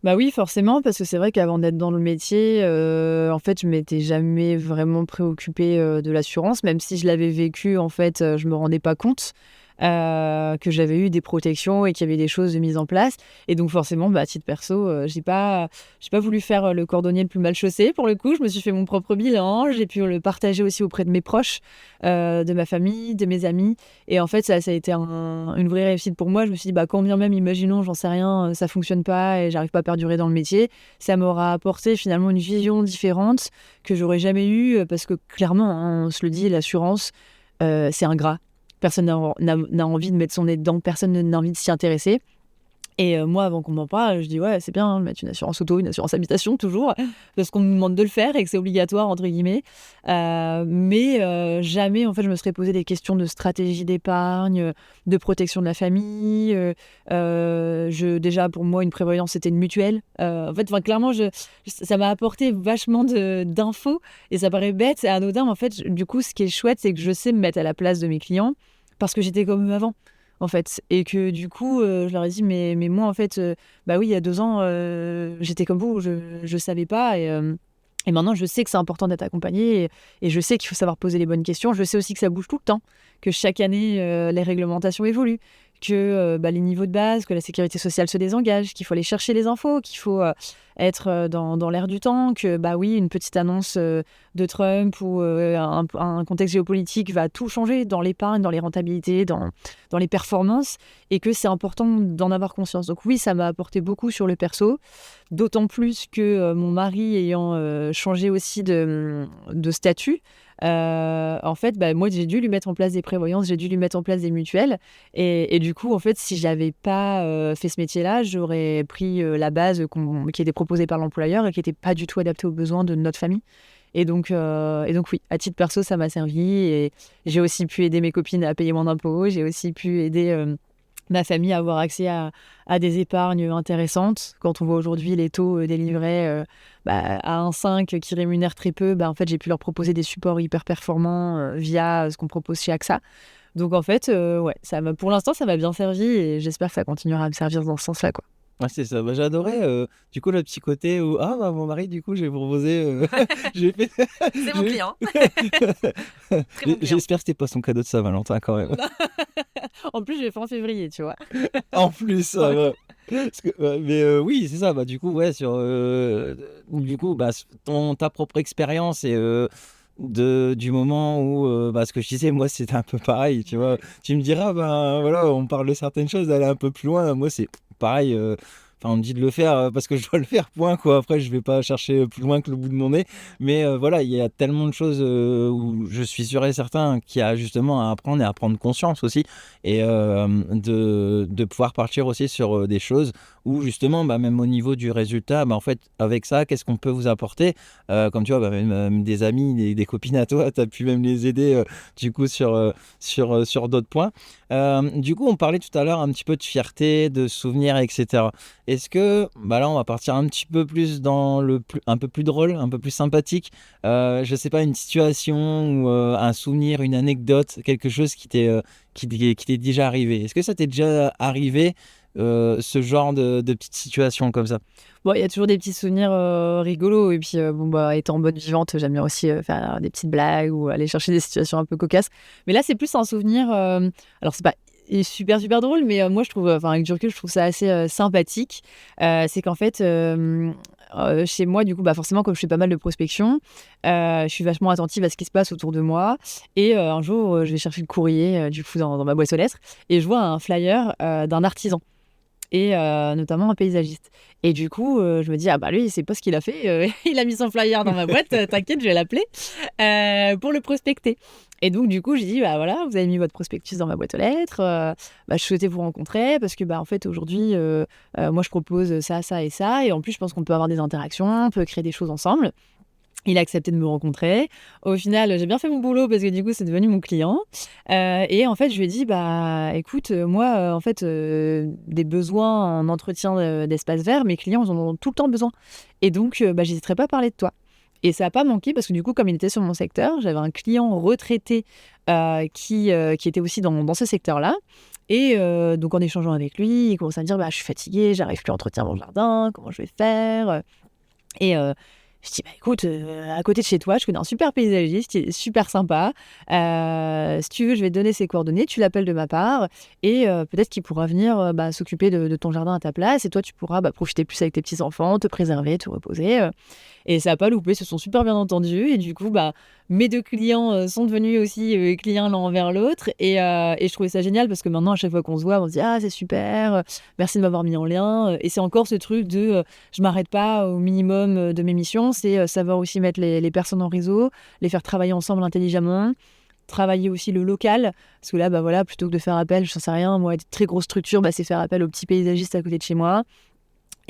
Bah oui, forcément, parce que c'est vrai qu'avant d'être dans le métier, en fait, je m'étais jamais vraiment préoccupée, de l'assurance, même si je l'avais vécu, en fait, je me rendais pas compte, que j'avais eu des protections et qu'il y avait des choses mises en place et donc forcément, à titre perso, j'ai pas voulu faire, le cordonnier le plus mal chaussé pour le coup. Je me suis fait mon propre bilan, j'ai pu le partager aussi auprès de mes proches, de ma famille, de mes amis et en fait, ça a été une vraie réussite pour moi. Je me suis dit: «Bah, quand bien même, imaginons, j'en sais rien, ça fonctionne pas et j'arrive pas à perdurer dans le métier», ça m'aura apporté finalement une vision différente que j'aurais jamais eue, parce que clairement, hein, on se le dit, l'assurance, c'est ingrat. Personne n'a envie de mettre son nez dedans, personne n'a envie de s'y intéresser. Et moi, avant qu'on m'en parle, je dis: «Ouais, c'est bien, hein, de mettre une assurance auto, une assurance habitation toujours, parce qu'on nous demande de le faire et que c'est «obligatoire» entre guillemets». Mais jamais, en fait, je me serais posé des questions de stratégie d'épargne, de protection de la famille. Déjà, pour moi, une prévoyance, c'était une mutuelle. En fait, enfin, clairement, ça m'a apporté vachement d'infos et ça paraît bête et anodin, mais en fait, du coup, ce qui est chouette, c'est que je sais me mettre à la place de mes clients parce que j'étais comme eux avant. En fait et que du coup, je leur ai dit: «Mais moi, en fait, bah, oui, il y a 2 ans, j'étais comme vous, je savais pas et maintenant je sais que c'est important d'être accompagné et je sais qu'il faut savoir poser les bonnes questions. Je sais aussi que ça bouge tout le temps, que chaque année, les réglementations évoluent, que, les niveaux de base, que la sécurité sociale se désengage, qu'il faut aller chercher les infos, qu'il faut, être, dans l'air du temps, que, oui, une petite annonce, de Trump ou, un contexte géopolitique va tout changer dans l'épargne, dans les rentabilités, dans les performances et que c'est important d'en avoir conscience. Donc oui, ça m'a apporté beaucoup sur le perso, d'autant plus que, mon mari ayant, changé aussi de statut, en fait, moi, j'ai dû lui mettre en place des prévoyances, j'ai dû lui mettre en place des mutuelles et du coup, en fait, si j'avais pas, fait ce métier-là, j'aurais pris, la base qui était proposée par l'employeur et qui était pas du tout adaptée aux besoins de notre famille et donc oui, à titre perso, ça m'a servi et j'ai aussi pu aider mes copines à payer moins d'impôts. J'ai aussi pu aider, ma famille à avoir accès à des épargnes intéressantes. Quand on voit aujourd'hui les taux, des livrets, à 1,5 qui rémunèrent très peu, en fait, j'ai pu leur proposer des supports hyper performants, via, ce qu'on propose chez AXA. Donc en fait, ouais, pour l'instant, ça m'a bien servi et j'espère que ça continuera à me servir dans ce sens-là, quoi. Ouais, c'est ça. J'ai adoré, du coup, le petit côté où: «Ah mon mari, du coup, j'ai proposé, j'ai fait C'est mon j'ai client, très bon client. j'espère que c'était pas son cadeau de Saint-Valentin quand même». En plus, je l'ai fait en février, tu vois? En plus, ça Ouais. va. Parce que, mais oui, c'est ça. Du coup, ouais, sur, du coup, ta propre expérience et du moment où, ce que je disais, moi, c'était un peu pareil, tu vois. Tu me diras, ben voilà, on parle de certaines choses, d'aller un peu plus loin. Moi, c'est pareil. Enfin, on me dit de le faire parce que je dois le faire, point, quoi. Après, je vais pas chercher plus loin que le bout de mon nez. Mais voilà, il y a tellement de choses où je suis sûr et certain qu'il y a justement à apprendre et à prendre conscience aussi. Et de pouvoir partir aussi sur des choses où justement, même au niveau du résultat, en fait, avec ça, qu'est-ce qu'on peut vous apporter comme tu vois, même des amis, des copines à toi, tu as pu même les aider du coup sur d'autres points. Du coup, on parlait tout à l'heure un petit peu de fierté, de souvenirs, etc. Est-ce que, là, on va partir un petit peu plus dans un peu plus drôle, un peu plus sympathique. Je sais pas, une situation ou un souvenir, une anecdote, quelque chose qui t'est déjà arrivé. Est-ce que ça t'est déjà arrivé, ce genre de petite situation comme ça? Bon, il y a toujours des petits souvenirs rigolos. Et puis, étant bonne vivante, j'aime bien aussi faire des petites blagues ou aller chercher des situations un peu cocasses. Mais là, c'est plus un souvenir. Alors, c'est pas super, super drôle, mais moi, je trouve, avec du recul, je trouve ça assez sympathique. C'est qu'en fait, chez moi, du coup, forcément, comme je fais pas mal de prospection, je suis vachement attentive à ce qui se passe autour de moi. Et un jour, je vais chercher le courrier, du coup, dans ma boîte aux lettres, et je vois un flyer d'un artisan et notamment un paysagiste. Et du coup, je me dis: «Ah lui, c'est pas ce qu'il a fait, il a mis son flyer dans ma boîte, t'inquiète, je vais l'appeler, pour le prospecter». Et donc du coup, j'ai dit: «Bah, voilà, vous avez mis votre prospectus dans ma boîte aux lettres, je souhaitais vous rencontrer parce que, en fait, aujourd'hui, moi, je propose ça, ça et ça et en plus, je pense qu'on peut avoir des interactions, on peut créer des choses ensemble». Il a accepté de me rencontrer. Au final, j'ai bien fait mon boulot parce que du coup, c'est devenu mon client. Et en fait, je lui ai dit: «Bah, écoute, moi, en fait, des besoins en entretien d'espaces verts, mes clients, ils en ont tout le temps besoin. Et donc, j'hésiterai pas à parler de toi». Et ça a pas manqué parce que du coup, comme il était sur mon secteur, j'avais un client retraité, qui était aussi dans ce secteur-là. Et donc en échangeant avec lui, il commence à me dire: «Bah, je suis fatigué, j'arrive plus à entretenir mon jardin, comment je vais faire?» Et je dis: «Bah, écoute, à côté de chez toi, je connais un super paysagiste, il est super sympa. Si tu veux, je vais te donner ses coordonnées, tu l'appelles de ma part et peut-être qu'il pourra venir, s'occuper de ton jardin à ta place et toi, tu pourras, profiter plus avec tes petits-enfants, te préserver, te reposer». Et ça a pas loupé, ils se sont super bien entendus et du coup, mes 2 clients, sont devenus aussi, clients l'un envers l'autre et je trouvais ça génial parce que maintenant, à chaque fois qu'on se voit, on se dit: «Ah, c'est super, merci de m'avoir mis en lien», et c'est encore ce truc de, je m'arrête pas au minimum, de mes missions. C'est, savoir aussi mettre les personnes en réseau, les faire travailler ensemble intelligemment, travailler aussi le local. Parce que là, voilà, plutôt que de faire appel, j'en sais rien, moi, à des très grosses structures, c'est faire appel au petit paysagiste à côté de chez moi.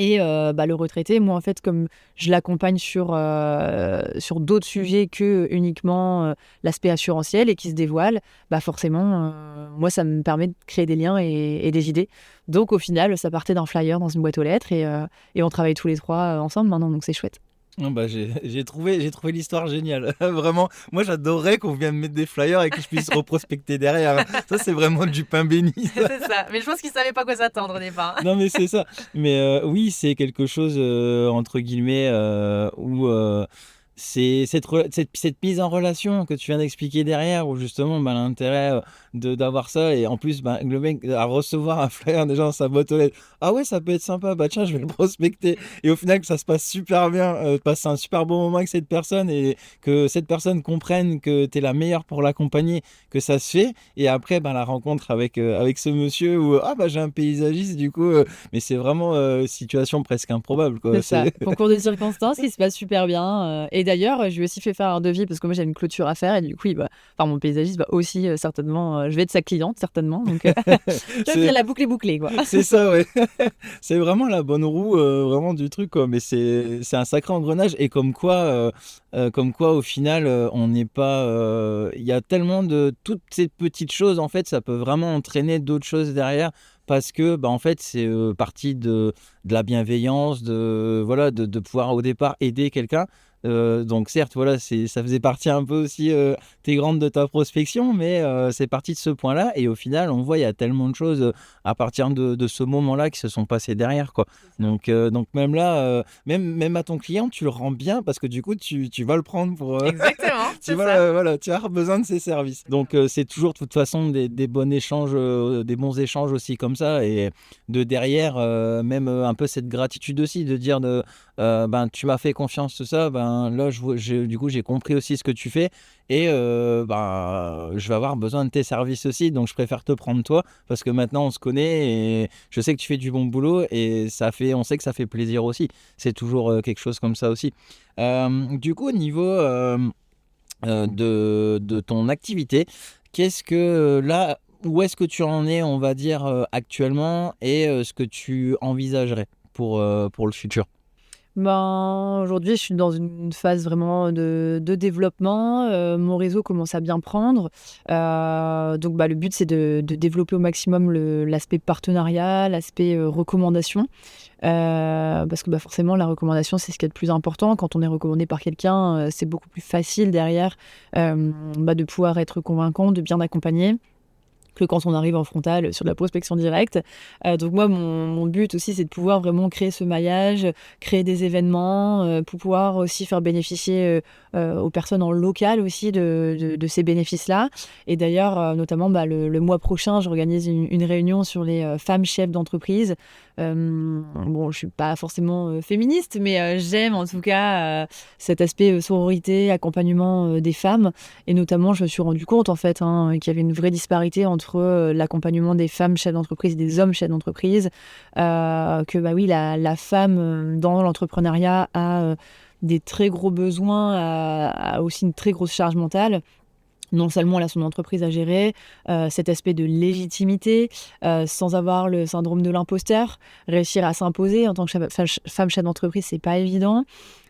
Et le retraité, moi, en fait, comme je l'accompagne sur d'autres sujets que uniquement l'aspect assurantiel et qui se dévoile, forcément, moi, ça me permet de créer des liens et des idées. Donc, au final, ça partait d'un flyer dans une boîte aux lettres et on travaille tous les 3 ensemble maintenant, donc c'est chouette. Non, j'ai trouvé l'histoire géniale. Vraiment, moi j'adorerais qu'on vienne mettre des flyers et que je puisse reprospecter derrière. Ça, c'est vraiment du pain béni. C'est ça, mais je pense qu'ils savaient pas quoi s'attendre au départ. Non, mais c'est ça. Mais oui, c'est quelque chose, entre guillemets, où c'est cette mise en relation que tu viens d'expliquer derrière, où justement, l'intérêt d'avoir ça, et en plus, le mec à recevoir un flyer déjà dans sa boîte aux lettres. Ah ouais, ça peut être sympa, tiens, je vais le prospecter. Et au final, que ça se passe super bien, passer un super bon moment avec cette personne et que cette personne comprenne que tu es la meilleure pour l'accompagner, que ça se fait. Et après, la rencontre avec ce monsieur où, j'ai un paysagiste, du coup, mais c'est vraiment situation presque improbable, quoi. C'est ça, concours de circonstances qui se passe super bien. Et d'ailleurs, je lui ai aussi fait faire un devis parce que moi j'ai une clôture à faire et du coup, mon paysagiste va aussi certainement, je vais être sa cliente certainement. Donc, tu vois, la boucle est bouclée, quoi. C'est ça, ouais. C'est vraiment la bonne roue, vraiment du truc, quoi. Mais c'est un sacré engrenage, et comme quoi au final, on n'est pas. Il y a tellement de toutes ces petites choses, en fait, ça peut vraiment entraîner d'autres choses derrière. Parce que, en fait, c'est parti de la bienveillance, voilà, de pouvoir au départ aider quelqu'un. Donc certes, voilà, ça faisait partie un peu aussi intégrante de ta prospection, mais c'est parti de ce point-là, et au final, on voit, il y a tellement de choses à partir de ce moment-là qui se sont passées derrière, quoi. Donc même là, même à ton client, tu le rends bien parce que du coup, tu vas le prendre pour... Exactement, tu vas, voilà, tu as besoin de ses services. Donc c'est toujours de toute façon des bons échanges, des bons échanges aussi comme ça, et de derrière, même un peu cette gratitude aussi de dire tu m'as fait confiance, tout ça, ben là, du coup, j'ai compris aussi ce que tu fais et ben, je vais avoir besoin de tes services aussi. Donc, je préfère te prendre toi parce que maintenant, on se connaît et je sais que tu fais du bon boulot et on sait que ça fait plaisir aussi. C'est toujours quelque chose comme ça aussi. Du coup, au niveau de ton activité, qu'est-ce que là, où est-ce que tu en es, on va dire, actuellement et ce que tu envisagerais pour le futur? Ben, aujourd'hui, je suis dans une phase vraiment de développement. Mon réseau commence à bien prendre. Donc, bah, le but, c'est de développer au maximum l'aspect partenariat, l'aspect recommandation. Parce que bah, forcément, la recommandation, c'est ce qui est le plus important. Quand on est recommandé par quelqu'un, c'est beaucoup plus facile derrière bah, de pouvoir être convaincant, de bien accompagner, que quand on arrive en frontal sur de la prospection directe. Donc moi, mon but aussi, c'est de pouvoir vraiment créer ce maillage, créer des événements, pour pouvoir aussi faire bénéficier aux personnes en local aussi de ces bénéfices-là. Et d'ailleurs, notamment, bah, le mois prochain, j'organise une réunion sur les femmes chefs d'entreprise. Bon, je suis pas forcément féministe, mais j'aime en tout cas cet aspect sororité, accompagnement des femmes. Et notamment, je me suis rendu compte en fait qu'il y avait une vraie disparité entre l'accompagnement des femmes chefs d'entreprise et des hommes chefs d'entreprise. Que bah oui, la femme dans l'entrepreneuriat a des très gros besoins, a aussi une très grosse charge mentale. Non seulement elle a son entreprise à gérer, cet aspect de légitimité, sans avoir le syndrome de l'imposteur, réussir à s'imposer en tant que femme chef d'entreprise, c'est pas évident.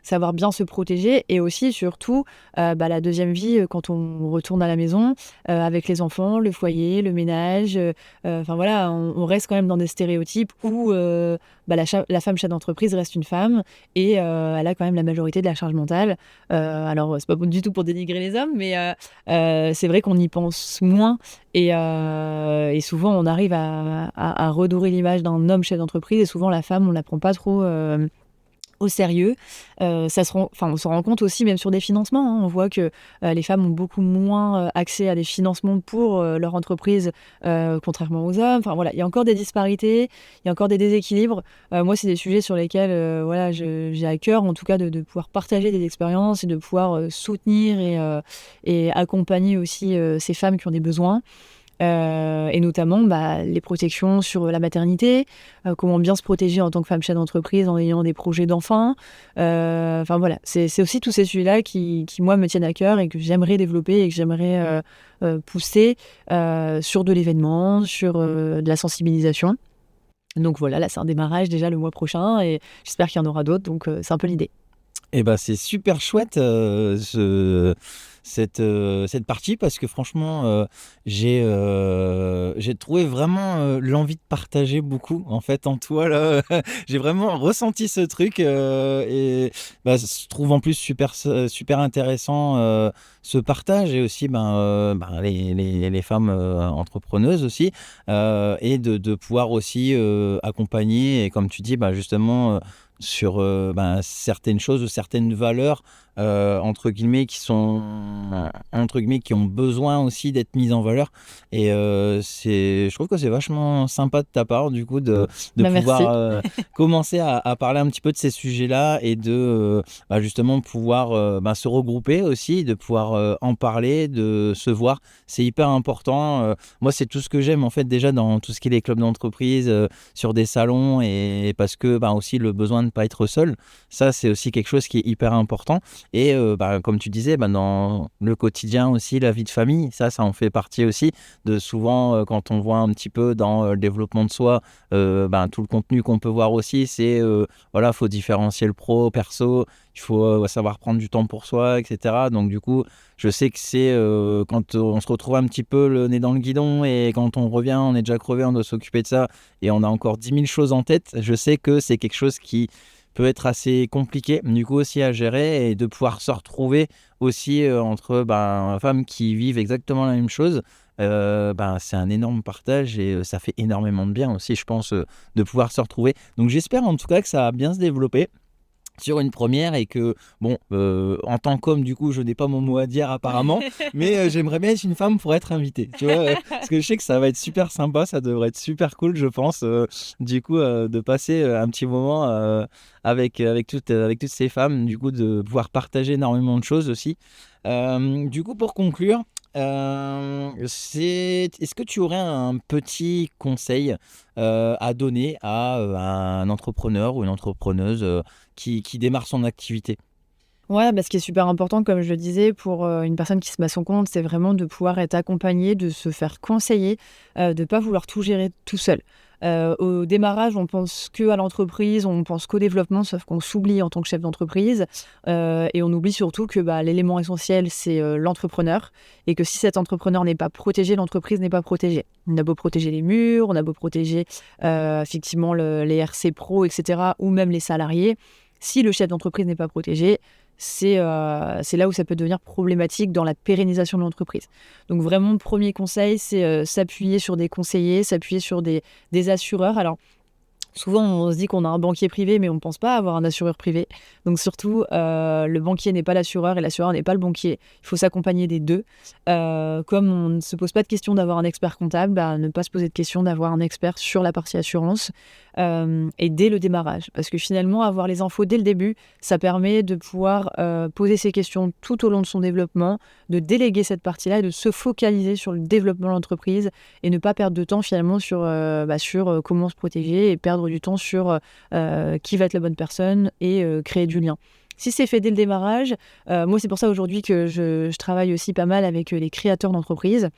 Savoir bien se protéger et aussi, surtout, bah, la deuxième vie, quand on retourne à la maison, avec les enfants, le foyer, le ménage. Enfin voilà, on reste quand même dans des stéréotypes où bah, la femme chef d'entreprise reste une femme et elle a quand même la majorité de la charge mentale. Alors, c'est pas du tout pour dénigrer les hommes, mais c'est vrai qu'on y pense moins et souvent on arrive à redorer l'image d'un homme chef d'entreprise et souvent la femme, on la prend pas trop au sérieux. On se rend compte aussi, même sur des financements, on voit que les femmes ont beaucoup moins accès à des financements pour leur entreprise, contrairement aux hommes. Enfin voilà, il y a encore des disparités, il y a encore des déséquilibres. Moi, c'est des sujets sur lesquels voilà, j'ai à cœur, en tout cas, de pouvoir partager des expériences et de pouvoir soutenir et accompagner aussi ces femmes qui ont des besoins. Et notamment bah, les protections sur la maternité, comment bien se protéger en tant que femme chef d'entreprise en ayant des projets d'enfants. Enfin voilà, c'est aussi tous ces sujets-là qui, moi, me tiennent à cœur et que j'aimerais développer et que j'aimerais pousser sur de l'événement, sur de la sensibilisation. Donc voilà, là c'est un démarrage déjà le mois prochain et j'espère qu'il y en aura d'autres, donc c'est un peu l'idée. Eh ben, c'est super chouette cette partie parce que franchement, j'ai trouvé vraiment l'envie de partager beaucoup en fait en toi là. J'ai vraiment ressenti ce truc et bah, je trouve en plus super intéressant ce partage et aussi ben, les femmes entrepreneuses aussi et de pouvoir aussi accompagner et comme tu dis, bah, justement sur ben, certaines choses ou certaines valeurs entre guillemets qui ont besoin aussi d'être mises en valeur et je trouve que c'est vachement sympa de ta part du coup de Bah, merci. pouvoir commencer à parler un petit peu de ces sujets-là et de bah, justement pouvoir bah, se regrouper aussi, de pouvoir en parler, de se voir, c'est hyper important. Moi c'est tout ce que j'aime en fait déjà dans tout ce qui est les clubs d'entreprise, sur des salons et parce que bah, aussi le besoin de ne pas être seul, ça c'est aussi quelque chose qui est hyper important et bah, comme tu disais, bah, dans le quotidien aussi, la vie de famille, ça en fait partie aussi de souvent quand on voit un petit peu dans le développement de soi, bah, tout le contenu qu'on peut voir aussi, c'est voilà, faut différencier le pro, perso, il faut savoir prendre du temps pour soi, etc. Donc du coup, je sais que c'est quand on se retrouve un petit peu le nez dans le guidon et quand on revient, on est déjà crevé, on doit s'occuper de ça et on a encore 10 000 choses en tête, je sais que c'est quelque chose qui peut être assez compliqué du coup aussi à gérer et de pouvoir se retrouver aussi entre femmes qui vivent exactement la même chose. C'est un énorme partage et ça fait énormément de bien aussi je pense de pouvoir se retrouver, donc j'espère en tout cas que ça va bien se développer sur une première et que, bon, en tant qu'homme, du coup, je n'ai pas mon mot à dire apparemment, mais j'aimerais bien être une femme pour être invitée, tu vois, parce que je sais que ça va être super sympa, ça devrait être super cool, je pense, du coup, de passer un petit moment avec toutes ces femmes, du coup, de pouvoir partager énormément de choses aussi. Du coup, pour conclure, est-ce que tu aurais un petit conseil à donner à un entrepreneur ou une entrepreneuse qui démarre son activité? Ouais, bah, ce qui est super important, comme je le disais, pour une personne qui se met à son compte, c'est vraiment de pouvoir être accompagné, de se faire conseiller, de pas vouloir tout gérer tout seul. Au démarrage, on pense que à l'entreprise, on pense qu'au développement, sauf qu'on s'oublie en tant que chef d'entreprise, et on oublie surtout que, bah, l'élément essentiel, c'est, l'entrepreneur et que si cet entrepreneur n'est pas protégé, l'entreprise n'est pas protégée. On a beau protéger les murs, on a beau protéger, effectivement les RC pro et cetera, ou même les salariés. Si le chef d'entreprise n'est pas protégé, c'est là où ça peut devenir problématique dans la pérennisation de l'entreprise. Donc vraiment, premier conseil, c'est s'appuyer sur des conseillers, s'appuyer sur des assureurs. Alors, souvent, on se dit qu'on a un banquier privé, mais on ne pense pas avoir un assureur privé. Donc surtout, le banquier n'est pas l'assureur et l'assureur n'est pas le banquier. Il faut s'accompagner des deux. Comme on ne se pose pas de question d'avoir un expert comptable, bah, ne pas se poser de question d'avoir un expert sur la partie assurance, et dès le démarrage. Parce que finalement, avoir les infos dès le début, ça permet de pouvoir poser ces questions tout au long de son développement, de déléguer cette partie-là et de se focaliser sur le développement de l'entreprise et ne pas perdre de temps finalement sur comment se protéger et perdre du temps sur qui va être la bonne personne et créer du lien. Si c'est fait dès le démarrage, moi c'est pour ça aujourd'hui que je travaille aussi pas mal avec les créateurs d'entreprises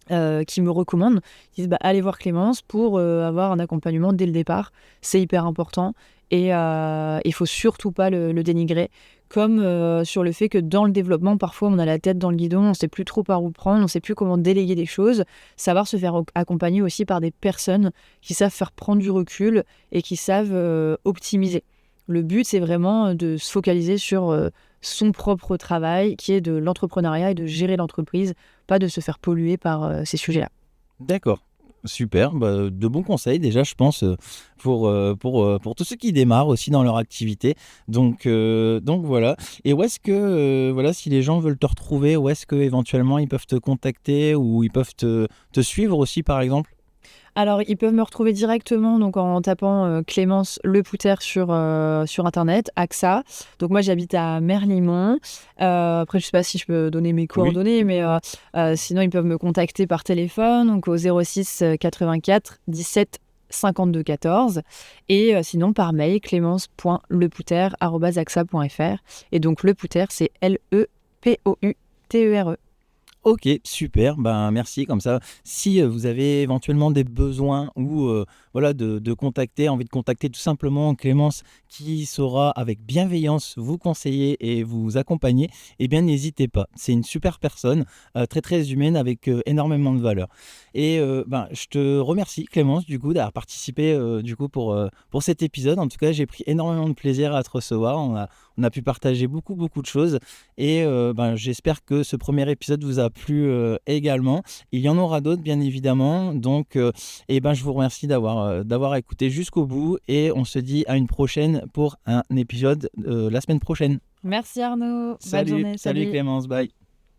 qui me recommandent, qui disent allez voir Clémence pour avoir un accompagnement dès le départ, c'est hyper important et il faut surtout pas le dénigrer. Comme sur le fait que dans le développement, parfois on a la tête dans le guidon, on ne sait plus trop par où prendre, on ne sait plus comment déléguer des choses. Savoir se faire accompagner aussi par des personnes qui savent faire prendre du recul et qui savent optimiser. Le but, c'est vraiment de se focaliser sur son propre travail, qui est de l'entrepreneuriat et de gérer l'entreprise, pas de se faire polluer par ces sujets-là. D'accord, super. Bah, de bons conseils déjà, je pense, pour tous ceux qui démarrent aussi dans leur activité. Donc voilà. Et où est-ce que, voilà, si les gens veulent te retrouver, où est-ce que éventuellement ils peuvent te contacter ou ils peuvent te suivre aussi, par exemple? Alors, ils peuvent me retrouver directement donc en tapant Clémence Lepouter sur Internet, AXA. Donc moi, j'habite à Merlimont. Après, je ne sais pas si je peux donner mes Oui. coordonnées, mais sinon, ils peuvent me contacter par téléphone, donc au 06 84 17 52 14. Et sinon, par mail, clémence.lepouter@axa.fr. Et donc, Lepouter, c'est Lepoutere. Ok, super, ben merci. Comme ça, si vous avez éventuellement des besoins ou voilà, de contacter, envie de contacter tout simplement Clémence qui saura avec bienveillance vous conseiller et vous accompagner, eh bien n'hésitez pas. C'est une super personne, très très humaine avec énormément de valeur. Et ben, je te remercie Clémence du coup d'avoir participé du coup pour cet épisode. En tout cas, j'ai pris énormément de plaisir à te recevoir. On a pu partager beaucoup de choses et ben, j'espère que ce premier épisode vous a plu également. Il y en aura d'autres bien évidemment. Donc eh ben, je vous remercie d'avoir écouté jusqu'au bout et on se dit à une prochaine pour un épisode la semaine prochaine. Merci Arnaud. Bonne Salut, journée. salut Salut. Clémence, bye.